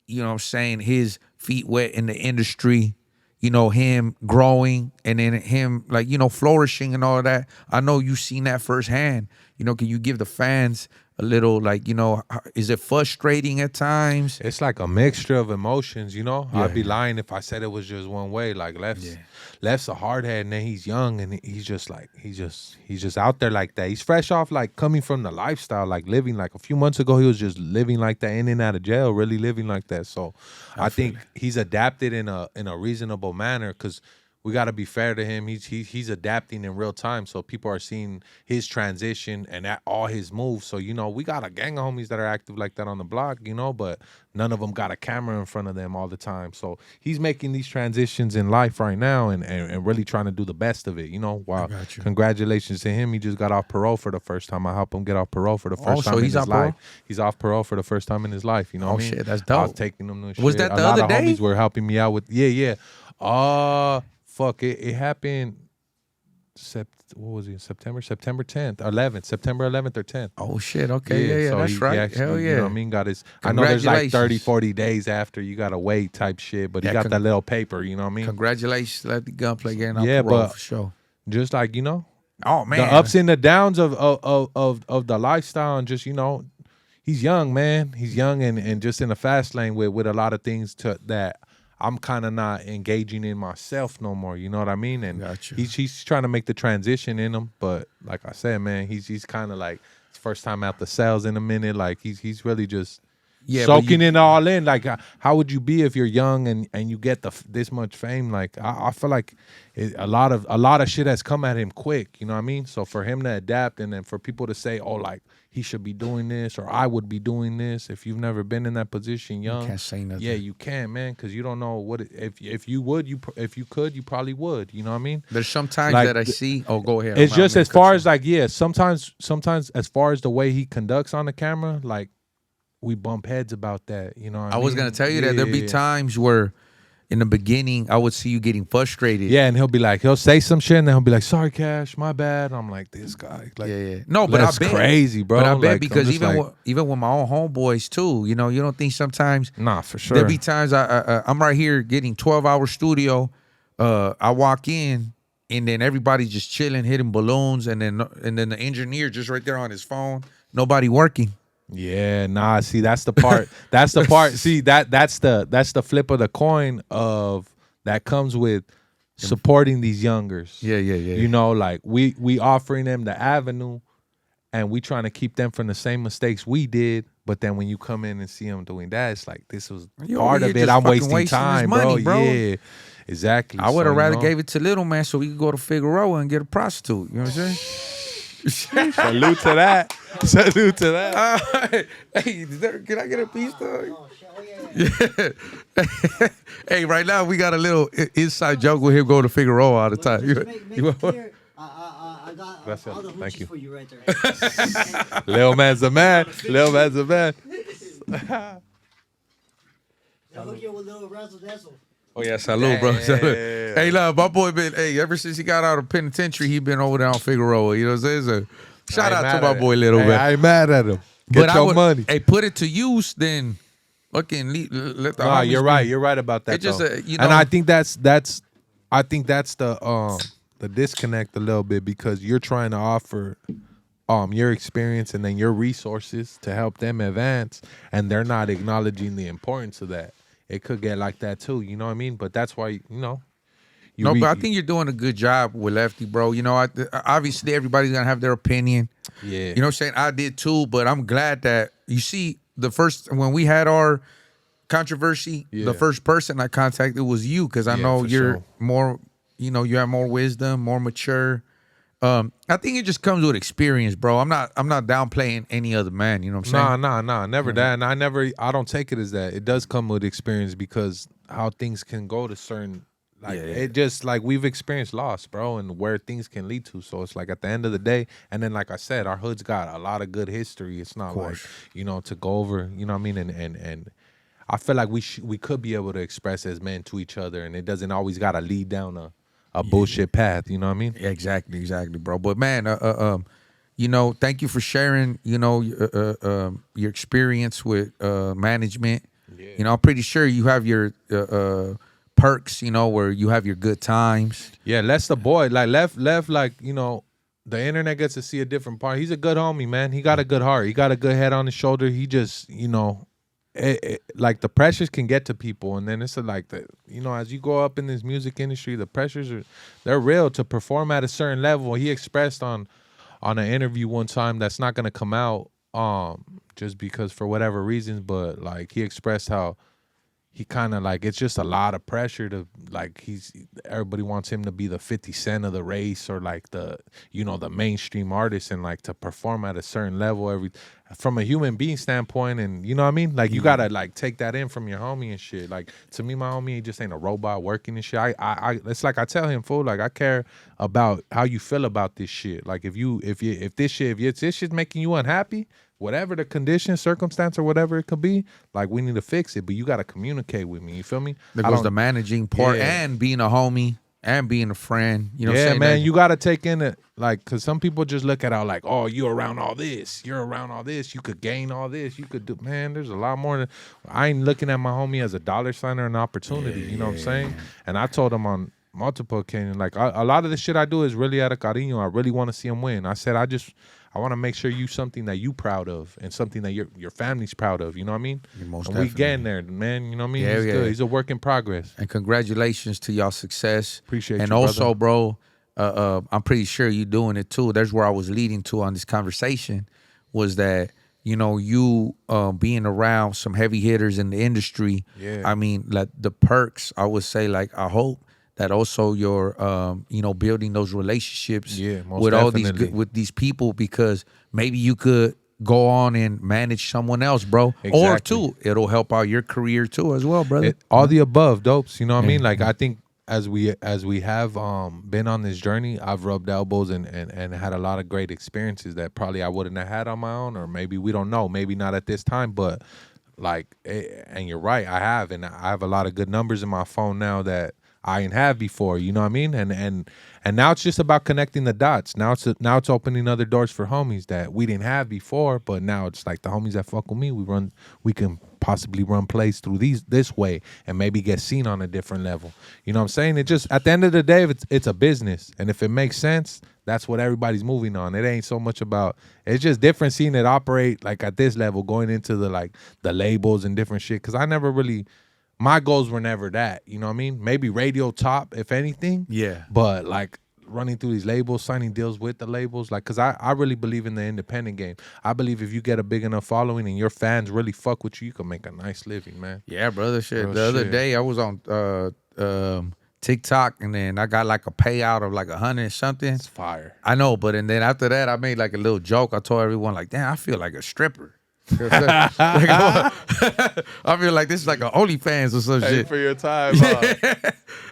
you know what I'm saying, his feet wet in the industry, you know, him growing and then him, like, you know, flourishing and all of that. I know you've seen that firsthand. You know, can you give the fans a little, like, you know, is it frustrating at times? It's like a mixture of emotions, you know. Yeah. I'd be lying if I said it was just one way. Like Left's a hard head, and then he's young, and he's just out there like that. He's fresh off like coming from the lifestyle, like living like a few months ago. He was just living like that, in and out of jail, really living like that. So I think he's adapted in a reasonable manner because we got to be fair to him. He's adapting in real time, so people are seeing his transition and all his moves. So, you know, we got a gang of homies that are active like that on the block, you know, but none of them got a camera in front of them all the time. So he's making these transitions in life right now and really trying to do the best of it, you know. Wow. Congratulations to him. He just got off parole for the first time. I helped him get off parole for the first time in his life. Parole? He's off parole for the first time in his life, you know what I mean? Shit, that's dope. I was taking him to Was shit. that a the lot other of day? homies were helping me out with, fuck, it happened, what was it, September 10th, 11th, September 11th or 10th. Oh, shit, okay, yeah, so that's right. Actually, Hell yeah. You know what I mean? Got his, I know there's like 30, Congratulations. 40 days after you got to wait type shit, but he Yeah, got that little paper, you know what I mean? Congratulations, let the gunplay getting off Yeah, parole but for sure. Just like, you know, Oh, man. the ups and the downs of the lifestyle, and just, you know, he's young, man. He's young and just in a fast lane with a lot of things that I'm kind of not engaging in myself no more. You know what I mean? And Gotcha. he's trying to make the transition in him, but like I said, man, he's kind of like his first time out the cells in a minute. Like he's really just soaking it all in. Like how would you be if you're young and you get this much fame? Like I feel like a lot of shit has come at him quick. You know what I mean? So for him to adapt and then for people to say, oh, like he should be doing this or I would be doing this. If you've never been in that position young, You can't say nothing. yeah, you can, man, because you don't know what if you could, you probably would. You know what I mean? There's sometimes Like, that I see. Oh, go ahead. It's just as far as like, yeah, sometimes as far as the way he conducts on the camera, like we bump heads about that. You know what I mean? I was going to tell you that there'd be times where in the beginning, I would see you getting frustrated. Yeah, and he'll say some shit, and then he'll be like, "Sorry, Cash, my bad." I'm like, this guy, like, yeah. No, but that's I bet crazy, bro. But I bet Like, because I'm just like, even with my own homeboys too, you know, you don't think sometimes. nah, for sure. There'll be times I'm right here getting 12-hour studio. I walk in and then everybody's just chilling, hitting balloons, and then the engineer just right there on his phone, nobody working. Yeah, nah. See, that's the part. That's the part. See, that's the flip of the coin of that comes with supporting these youngers. Yeah. You know, like we offering them the avenue, and we trying to keep them from the same mistakes we did. But then when you come in and see them doing that, it's like this was part of it. I'm wasting time, money, bro. Yeah, exactly. I would have rather know. gave it to Little Man so we could go to Figueroa and get a prostitute. You know what I'm saying? Salute to that. Salute to that. Hey, can I get a piece, dog? Oh, shit. Oh, yeah. Hey, right now we got a little inside joke with him going to Figueroa all the time. Just make You it clear, I got That's all it. the Thank hoochies you. for you right there. Lil man's a man. Lil man's a man. I'll hook you up with a little razzle dazzle. Oh yeah, salute, bro. Damn. Hey, love, my boy been. Hey, ever since he got out of penitentiary, he been over there on Figueroa. You know what I'm saying? So, shout out to my boy, Little Hey, man. I ain't mad at him. Get your money. Hey, put it to use, then fucking let the. Nah, homies you're be- right. You're right about that. It just, though. you know- and I think that's the disconnect a little bit because you're trying to offer your experience and then your resources to help them advance, and they're not acknowledging the importance of that. It could get like that too, you know what I mean? But that's why, you know. But I think you're doing a good job with Lefty, bro. You know, obviously everybody's gonna have their opinion. Yeah. You know what I'm saying? I did too, but I'm glad that you see when we had our controversy, Yeah. the first person I contacted was you because I Yeah, know for you're sure. more, you know, you have more wisdom, more mature. I think it just comes with experience, bro. I'm not downplaying any other man. You know what I'm saying? Nah, never that. And I don't take it as that. It does come with experience because how things can go to certain, like, it just, like, we've experienced loss, bro, and where things can lead to. So it's like at the end of the day, and then like I said, our hood's got a lot of good history. It's not like, you know, to go over, you know what I mean? And I feel like we could be able to express as men to each other, and it doesn't always got to lead down a bullshit path, you know what I mean? Yeah, exactly, bro. But man, you know, thank you for sharing, you know, your experience with management. Yeah. You know, I'm pretty sure you have your perks, you know, where you have your good times. Yeah, Left's the boy. Like left, like, you know, the internet gets to see a different part. He's a good homie, man. He got a good heart. He got a good head on his shoulder. He just, you know, like the pressures can get to people, and then it's like the, you know, as you go up in this music industry, the pressures they're real to perform at a certain level. He expressed on an interview one time that's not gonna come out just because for whatever reasons, but like he expressed how he kind of like, it's just a lot of pressure to like, everybody wants him to be the 50 Cent of the race, or like the, you know, the mainstream artist, and like to perform at a certain level from a human being standpoint. And you know what I mean? Like you gotta like take that in from your homie and shit. Like to me, my homie, he just ain't a robot working and shit. I it's like I tell him, fool, like I care about how you feel about this shit. Like if this shit's making you unhappy, whatever the condition, circumstance, or whatever it could be, like we need to fix it. But you got to communicate with me. You feel me? There goes the managing part, and being a homie and being a friend. You know what I'm saying? Man, you got to take in it, like, because some people just look at it like, oh, you're around all this. You could gain all this. You could do, man, there's a lot more. I ain't looking at my homie as a dollar sign or an opportunity. You know what I'm saying? And I told him on multiple occasions, like, a lot of the shit I do is really out of cariño. I really want to see him win. I said, I want to make sure you something that you proud of, and something that your family's proud of. You know what I mean? And we getting there, man. You know what I mean? He's good. He's a work in progress. And congratulations to y'all success. Appreciate and you, also, brother. bro, I'm pretty sure you doing it too. That's where I was leading to on this conversation, was that, you know, you being around some heavy hitters in the industry. Yeah. I mean, like the perks, I would say, like, I hope that also you're, you know, building those relationships with all these people, because maybe you could go on and manage someone else, bro. Exactly. Or two, it'll help out your career too, as well, brother. All the above, dopes. You know what I mean? Like I think as we have been on this journey, I've rubbed elbows and had a lot of great experiences that probably I wouldn't have had on my own, or maybe we don't know, maybe not at this time, but like, and you're right, I have a lot of good numbers in my phone now that I didn't have before, you know what I mean? And now it's just about connecting the dots. Now it's opening other doors for homies that we didn't have before, but now it's like the homies that fuck with me, we can possibly run plays through this way and maybe get seen on a different level. You know what I'm saying? It just, at the end of the day, it's a business, and if it makes sense, that's what everybody's moving on. It ain't so much about, it's just different seeing it operate like at this level, going into the labels and different shit. Cause I never really, my goals were never that, you know what I mean? Maybe radio top, if anything. Yeah. But like running through these labels, signing deals with the labels, like, cause I really believe in the independent game. I believe if you get a big enough following and your fans really fuck with you, you can make a nice living, man. Yeah, brother. Shit. Real The other shit. day I was on TikTok, and then I got like a payout of like 100 and something. It's fire. I know, but and then after that I made like a little joke. I told everyone like, damn, I feel like a stripper. Like, I feel like this is like an OnlyFans or some shit. For your time.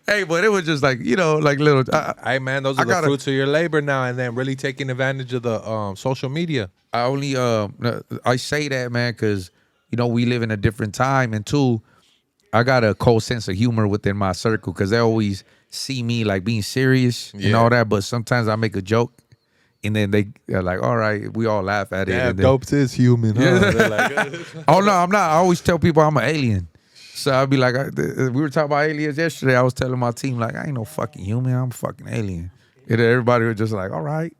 Hey, but it was just like, you know, like little. Hey man, those are the fruits of your labor now, and then really taking advantage of the social media. I only I say that, man, because, you know, we live in a different time, and two, I got a cold sense of humor within my circle, because they always see me like being serious and all that, but sometimes I make a joke, and then they are like, all right, we all laugh at it. Damn, then, dopes is human, huh? They're like, oh no, I'm not. I always tell people I'm an alien. So I'd be like, we were talking about aliens yesterday. I was telling my team, like, I ain't no fucking human. I'm a fucking alien. And then everybody was just like, all right.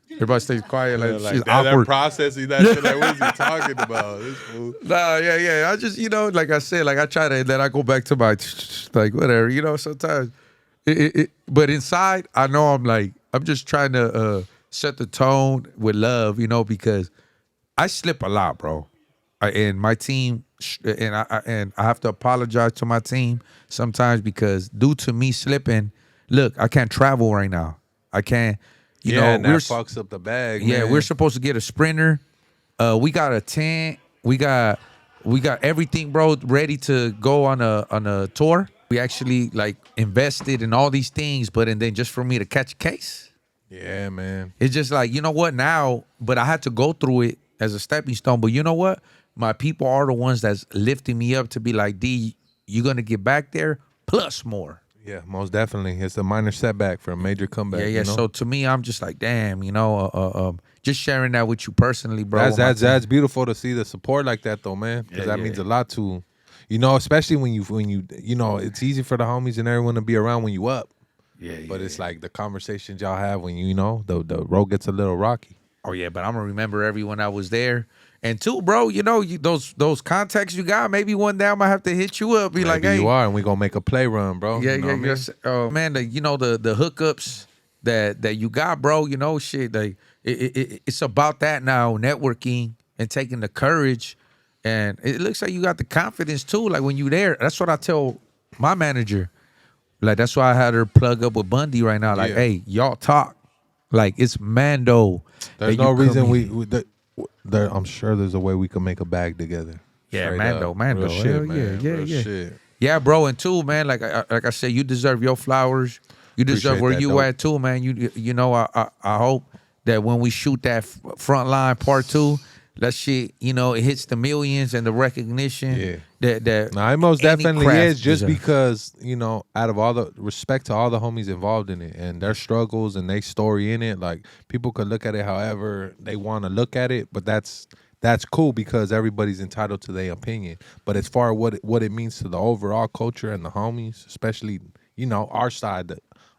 Everybody stays quiet. Like, she's awkward. They're processing that shit. Like, what is he talking about? This fool. Nah, yeah. I just, you know, like I said, like I try to, then I go back to my, like, whatever, you know, sometimes. But inside, I know I'm just trying to set the tone with love, you know, because I slip a lot, bro. And my team, and I have to apologize to my team sometimes, because due to me slipping, look, I can't travel right now. I can't, you know. And that fucks up the bag, Yeah, man. we're supposed to get a sprinter. We got a tent. We got everything, bro, ready to go on a tour. We actually like invested in all these things, and then just for me to catch a case. Yeah, man. It's just like, you know what, now, but I had to go through it as a stepping stone. But you know what? My people are the ones that's lifting me up to be like, D, you're going to get back there plus more. Yeah, most definitely. It's a minor setback for a major comeback. Yeah. You know? So to me, I'm just like, damn, you know, just sharing that with you personally, bro. That's beautiful to see the support like that, though, man. Because that means a lot to, you know, especially when you know, it's easy for the homies and everyone to be around when you up. Yeah. But it's like the conversations y'all have when you know the road gets a little rocky. Oh yeah, but I'm gonna remember everyone that was there. And two, bro, you know, those contacts you got, maybe one day I might have to hit you up, be like, hey, you are, and we gonna make a play run, bro. Yeah, you know what I mean? yes. Man, the hookups that you got, bro, you know, shit, like it's about that now, networking and taking the courage And it looks like you got the confidence too. Like when you there, that's what I tell my manager. Like that's why I had her plug up with Bundy right now. Like, Yeah. hey, y'all talk. Like it's Mando. There's that no you reason come in. I'm sure there's a way we can make a bag together. Yeah, Straight Mando, up. Mando. Real shit, Hell man. yeah, Real yeah. shit. Yeah, bro, and too, man. Like I said, you deserve your flowers. You deserve Appreciate where that, you dope. at too, man. You know, I hope that when we shoot that Frontline Part 2, that shit, you know, it hits the millions and the recognition. Yeah. That Now, it most any definitely craft is just deserves. because, you know, out of all the respect to all the homies involved in it and their struggles and their story in it, like people could look at it however they want to look at it, but that's cool because everybody's entitled to their opinion. But as far as what it means to the overall culture and the homies, especially, you know, our side,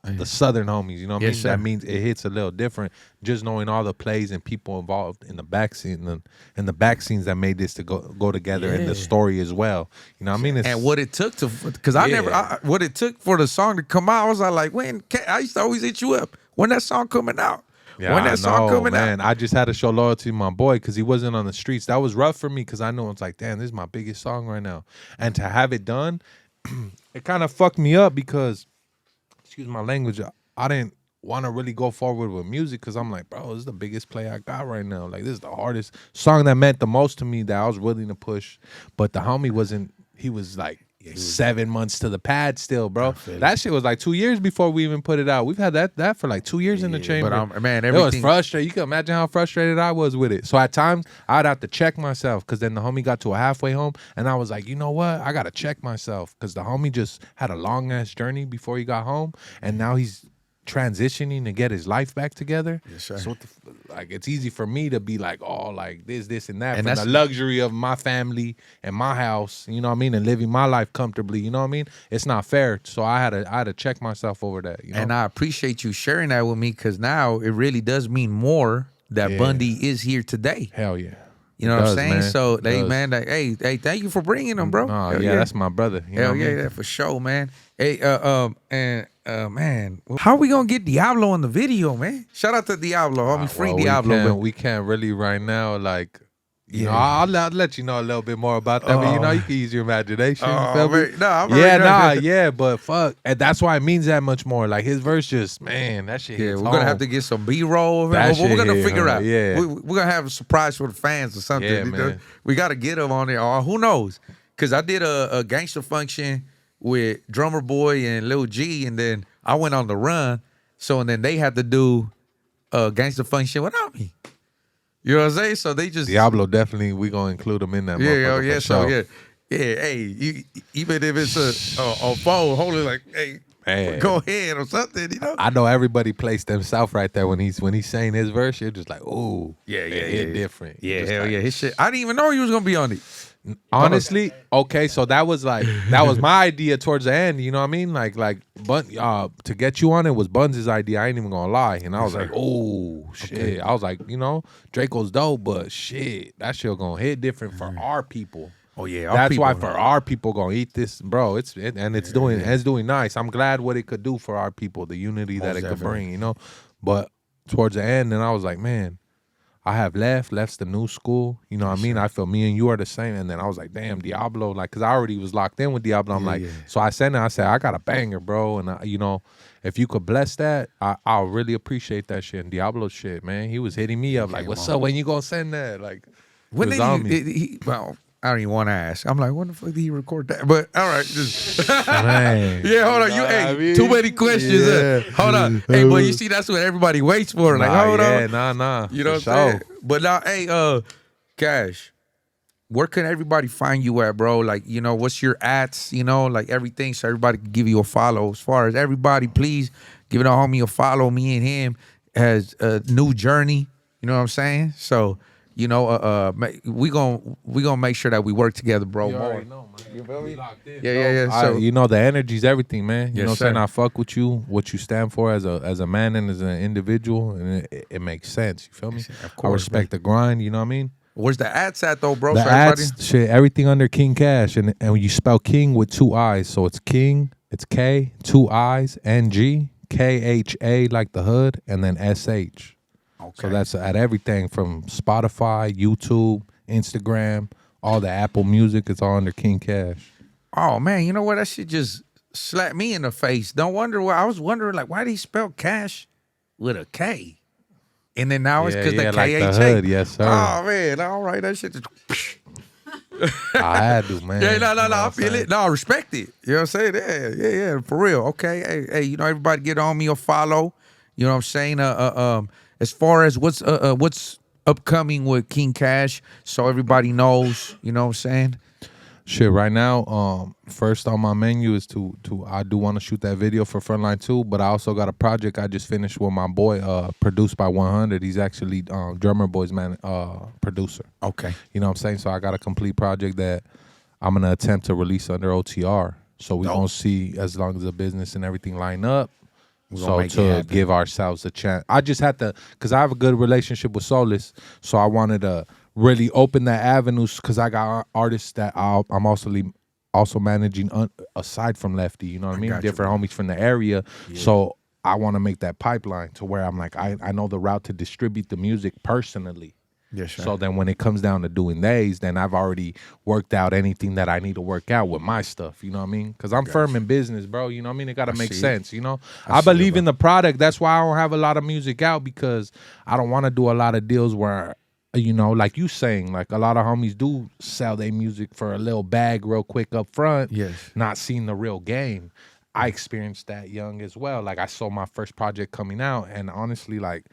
the southern homies, you know what I Yes, mean? sir. That means it hits a little different just knowing all the plays and people involved in the back scene and the back scenes that made this to go together and the Yeah. story as well. You know what I mean? It's, And what it took to, because Yeah. what it took for the song to come out, I was like, when, I used to always hit you up, when that song coming out? Yeah, when that I song know, coming man. out? I just had to show loyalty to my boy because he wasn't on the streets. That was rough for me because I know it's like, damn, this is my biggest song right now. And to have it done, it kind of fucked me up because, excuse my language, I didn't want to really go forward with music because I'm like, bro, this is the biggest play I got right now. Like, this is the hardest song that meant the most to me that I was willing to push. But the homie wasn't, he was like 7 months to the pad still, bro. That shit was like 2 years before we even put it out. We've had that for like 2 years in the chamber. But man, It was everything. frustrating. You can imagine how frustrated I was with it. So at times, I'd have to check myself because then the homie got to a halfway home and I was like, you know what? I got to check myself because the homie just had a long-ass journey before he got home and now he's transitioning to get his life back together. Yes, sir. So what like it's easy for me to be like, oh, like this and that And for that's- the luxury of my family and my house, you know what I mean, and living my life comfortably, you know what I mean? It's not fair. So I had to check myself over that, you know? And I appreciate you sharing that with me because now it really does mean more that Yeah. Bundy is here today. Hell yeah. You know It what I'm does, saying? man. So, It hey, does. man, like, hey, thank you for bringing him, bro. Oh, Hell yeah, that's my brother. You know Hell what I yeah, mean? yeah, for sure, man. Hey, man, how we gonna get Diablo in the video, man? Shout out to Diablo, homie. Free Well, Diablo, we can't really right now, like, you Yeah. know, I'll let you know a little bit more about that, but you know, you can use your imagination. You Oh, feel me? man. No, I'm Yeah, already nah, done. yeah, but fuck, and that's why it means that much more. Like his verse, just man, that shit. Yeah, hits we're gonna have home. to get some B-roll. That We're shit gonna hit figure home, out. yeah. We're gonna have a surprise for the fans or something. Yeah, you know? man. We gotta get them on there, or who knows? Because I did a gangster function with Drummer Boy and Lil G, and then I went on the run. So and then they had to do a gangster function without me. You know what I'm saying? So they just Diablo definitely. We gonna include him in that. Yeah, motherfucker oh, yeah. for So sure. yeah. Hey, even if it's a phone, hold it like, hey, Hey. go ahead or something, you know? I know everybody placed themselves right there when he's saying his verse. You're just like, ooh, it hit different. Yeah, Just hell like, yeah. His shit. I didn't even know he was gonna be on it. Honestly, okay, so that was my idea towards the end, you know what I mean? Like Bun to get you on it was Buns' idea. I ain't even gonna lie. And I was like, oh shit. I was like, you know, Draco's dope, but shit, that shit gonna hit different for our people. Oh yeah, our That's why people, for our people gonna eat this, bro. It's doing nice. I'm glad what it could do for our people, the unity that Most it could definitely. bring, you know. But towards the end, then I was like, man, I have left's the new school. You know what I mean? I feel me and you are the same. And then I was like, damn, Diablo, like, cause I already was locked in with Diablo. I'm like, so I sent it. I said, I got a banger, bro. And you know, if you could bless that, I'll really appreciate that shit. And Diablo shit, man, he was hitting me up like, what's up? When you gonna send that? Like, When he did was on me. well, I don't even want to ask. I'm like, when the fuck did he record that? But all right, just Man. yeah. Hold on, You know what I mean? too many questions. Yeah. Hold on, hey, but you see, that's what everybody waits for. Like, hold on, Nah. you know for what I'm sure. saying? But now, hey, Cash, where can everybody find you at, bro? Like, you know, what's your ads? You know, like everything, so everybody can give you a follow. As far as everybody, please give it a homie a follow. Me and him has a new journey. You know what I'm saying? So. You know, we gonna make sure that we work together, bro. You more. already know, man. You feel me? Locked in, Yeah. bro. So you know, the energy's everything, man. You Yes, know what I'm saying? sir. I fuck with you, what you stand for as a man and as an individual, and it makes sense. You feel me? Of I course, respect the grind. You know what I mean? where's the ads at though, bro? The so everybody, ads, shit, everything under Kiing Khash, and when you spell King with 2 I's, so it's King, it's K, 2 I's, NG, KHA like the hood, and then SH. So that's at everything from Spotify, YouTube, Instagram, all the Apple Music. It's all under Kiing Khash. Oh man, you know what? That shit just slapped me in the face. Don't wonder why. I was wondering like, why did he spell Cash with a K? And then now it's because the like the KHA. hood, yes sir. Oh man, all right, that shit just. I had to, man. Yeah, no, You know I what I'm feel saying? it. No, I respect it. You know what I'm saying? Yeah, for real. Okay, hey, you know, everybody get on me or follow. You know what I'm saying? As far as what's upcoming with Kiing Khash, so everybody knows. You know what I'm saying? Shit, right now, first on my menu is to I do want to shoot that video for Frontline 2, but I also got a project I just finished with my boy, produced by 100. He's actually Drummer Boy's producer. Okay. You know what I'm saying? So I got a complete project that I'm gonna attempt to release under OTR. So we gonna see as long as the business and everything line up. So to give ourselves a chance, I just had to, cause I have a good relationship with Soulless, so I wanted to really open that avenues, because I got artists that I'm also managing aside from Lefty. You know what I mean? Different homies from the area. Yeah. So I want to make that pipeline to where I'm like, I know the route to distribute the music personally. Yes, sir. So then when it comes down to doing these, then I've already worked out anything that I need to work out with my stuff. You know what I mean? Because I'm firm in business, bro. You know what I mean? It got to make sense, you know? I believe in the product. That's why I don't have a lot of music out, because I don't want to do a lot of deals where, you know, like you saying, like a lot of homies do sell their music for a little bag real quick up front. Yes. Not seeing the real game. I experienced that young as well. Like I saw my first project coming out, and honestly, like,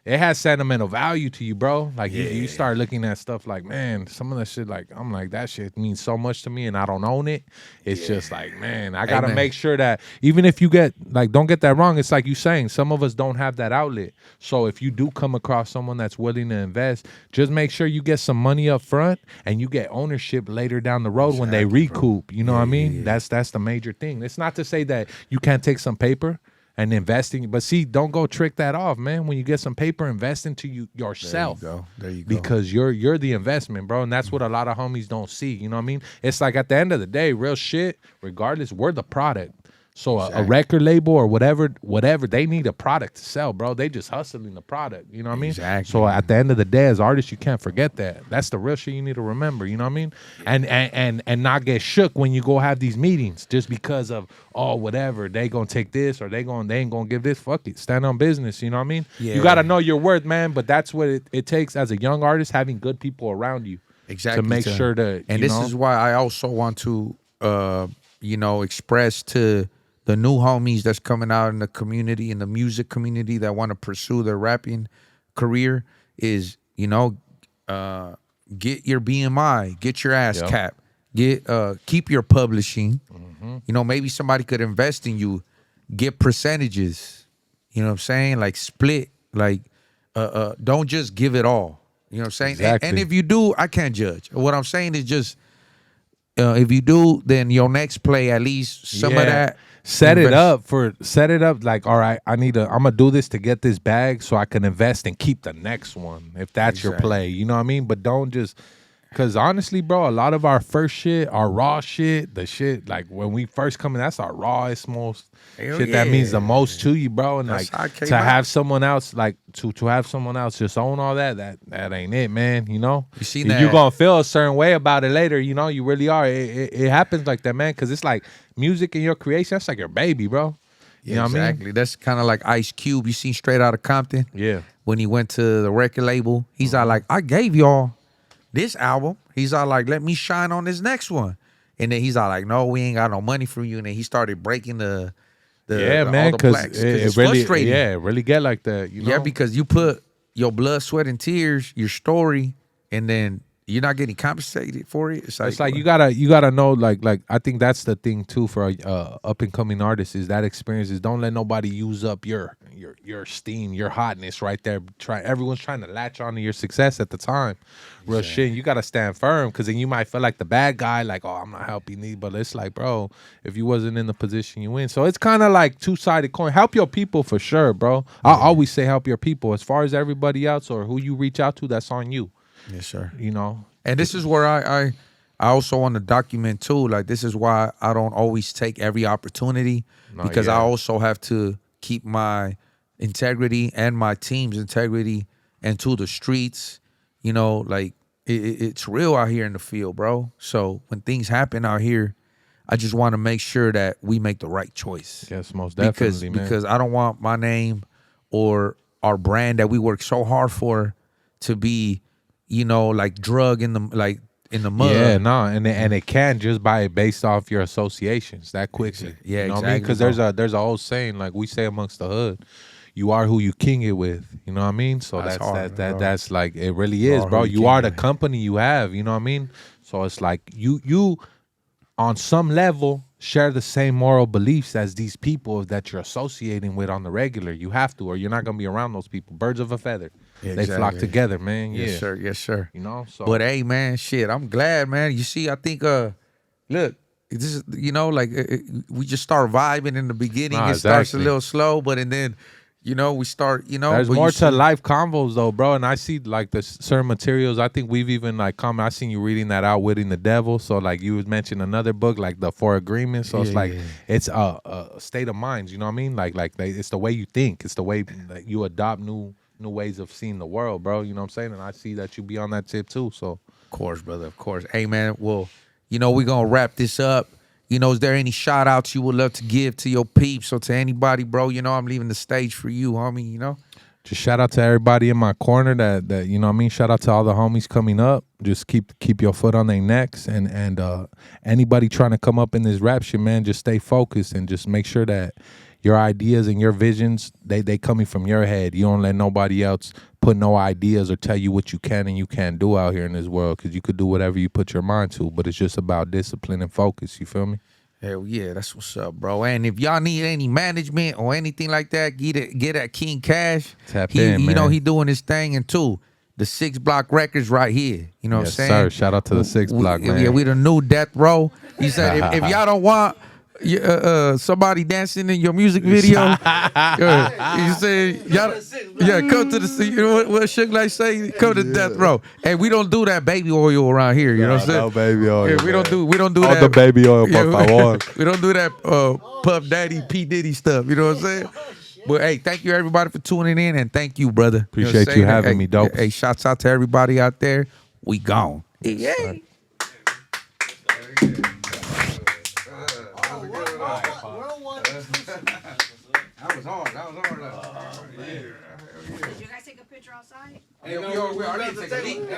it has sentimental value to you, bro. Like you start looking at stuff like, man, some of that shit, like, I'm like, that shit means so much to me and I don't own it. It's just like, man, I gotta make sure that even if you get, like, don't get that wrong. It's like you saying, some of us don't have that outlet. So if you do come across someone that's willing to invest, just make sure you get some money up front and you get ownership later down the road when they recoup. Bro. You know what I mean? That's the major thing. It's not to say that you can't take some paper and investing, but see, don't go trick that off, man. When you get some paper, invest into yourself. There you go. Because you're the investment, bro, and that's what a lot of homies don't see. You know what I mean? It's like at the end of the day, real shit. Regardless, we're the product. So a record label or whatever, they need a product to sell, bro. They just hustling the product. You know what I mean? Exactly. So at the end of the day, as artists, you can't forget that. That's the real shit you need to remember. You know what I mean? And not get shook when you go have these meetings just because of whatever they gonna take this or they ain't gonna give this. Fuck it, stand on business. You know what I mean? Yeah. You gotta know your worth, man. But that's what it takes as a young artist, having good people around you. Exactly. To make sure that. And this is why I also want to, express to the new homies that's coming out in the community, in the music community, that want to pursue their rapping career is, get your BMI, get your ass cap, keep your publishing. Mm-hmm. Maybe somebody could invest in you, get percentages. You know what I'm saying? Like split, like don't just give it all. You know what I'm saying? Exactly. And if you do, I can't judge. What I'm saying is just if you do, then your next play, at least some of that. Set it up like, all right, I'm gonna do this to get this bag so I can invest and keep the next one, if that's your play. You know what I mean? But don't just, because honestly, bro, a lot of our first shit, our raw shit, the shit, like when we first come in, that's our rawest, most shit that means the most to you, bro. And that's like to have someone else, like to have someone else just own all that ain't it, man. You know, you see that you're gonna feel a certain way about it later. You know, you really are. It happens like that, man, because it's like music and your creation. That's like your baby, bro. You know what I mean? That's kind of like Ice Cube. You seen Straight Outta Compton? Yeah. When he went to the record label, he's all like, I gave y'all this album. He's all like, let me shine on this next one. And then he's all like, no, we ain't got no money from you. And then he started breaking the man, because it really frustrating. Yeah, it really get like that. You know? Yeah, because you put your blood, sweat, and tears, your story, and then you're not getting compensated for it. It's like you gotta know, like I think that's the thing too for up and coming artists, is that experience is don't let nobody use up your steam, your hotness right there. Everyone's trying to latch on to your success at the time. Real shit. You gotta stand firm, because then you might feel like the bad guy, like, oh, I'm not helping these, but it's like, bro, if you wasn't in the position you in. So it's kind of like two-sided coin. Help your people for sure, bro. I always say help your people. As far as everybody else or who you reach out to, that's on you. Yes, sir. You know, and this is where I also want to document too. Like, this is why I don't always take every opportunity, because I also have to keep my integrity and my team's integrity into the streets. You know, like it's real out here in the field, bro. So when things happen out here, I just want to make sure that we make the right choice. Yes, most definitely, man. Because I don't want my name or our brand that we work so hard for to be, like drug in the mud. Yeah, no, and it can just based off your associations that quickly. Yeah, you know exactly. what I mean? Because there's a old saying like we say amongst the hood, you are who you king it with. You know what I mean? So That's hard, bro. that's like it really is, bro. You are the company you have. You know what I mean? So it's like you on some level share the same moral beliefs as these people that you're associating with on the regular. You have to, or you're not gonna be around those people. Birds of a feather. Yeah, they flock together, man. Yes, sir. Yes, sir. You know, so But hey, man, shit, I'm glad, man. You see, I think, look, this is, we just start vibing in the beginning. Nah, it starts a exactly. little slow, but and then, we start, There's but more you to see- live convos though, bro. And I see like the certain materials. I think we've even like I seen you reading that Outwitting the Devil. So like you was mentioning another book like the Four Agreements. So it's like it's a state of mind. You know what I mean? Like it's the way you think. It's the way that you adopt new ways of seeing the world, bro. You know what I'm saying? And I see that you be on that tip too. So Of course, brother, of course. Hey, man, well, we're going to wrap this up. Is there any shout outs you would love to give to your peeps or to anybody, bro? I'm leaving the stage for you, homie, just shout out to everybody in my corner that you know what I mean. Shout out to all the homies coming up. Just keep your foot on their necks and anybody trying to come up in this rap shit, man, just stay focused and just make sure that your ideas and your visions, they coming from your head. You don't let nobody else put no ideas or tell you what you can and you can't do out here in this world, because you could do whatever you put your mind to, but it's just about discipline and focus. You feel me? Hell yeah, that's what's up, bro. And if y'all need any management or anything like that, get at Kiing Khash. Tap in, man. He doing his thing, and too, the 6 Block Records right here. You know what I'm saying? Sir. Shout out to the 6 Block, man. Yeah, we the new death row. He said, if y'all don't want somebody dancing in your music video, you say, come to the, you know what Suge like say, come to death row. And we don't do that baby oil around here. You know what I'm saying? No baby oil. Yeah, we don't do All that. the baby oil, por favor. We don't do that Puff Daddy, P Diddy stuff. You know what I'm saying? But hey, thank you everybody for tuning in, and thank you, brother. Appreciate you having me, dope. Hey, shouts out to everybody out there. We gone. Yeah. That was hard. Did you guys take a picture outside? Hey, we already take a leak.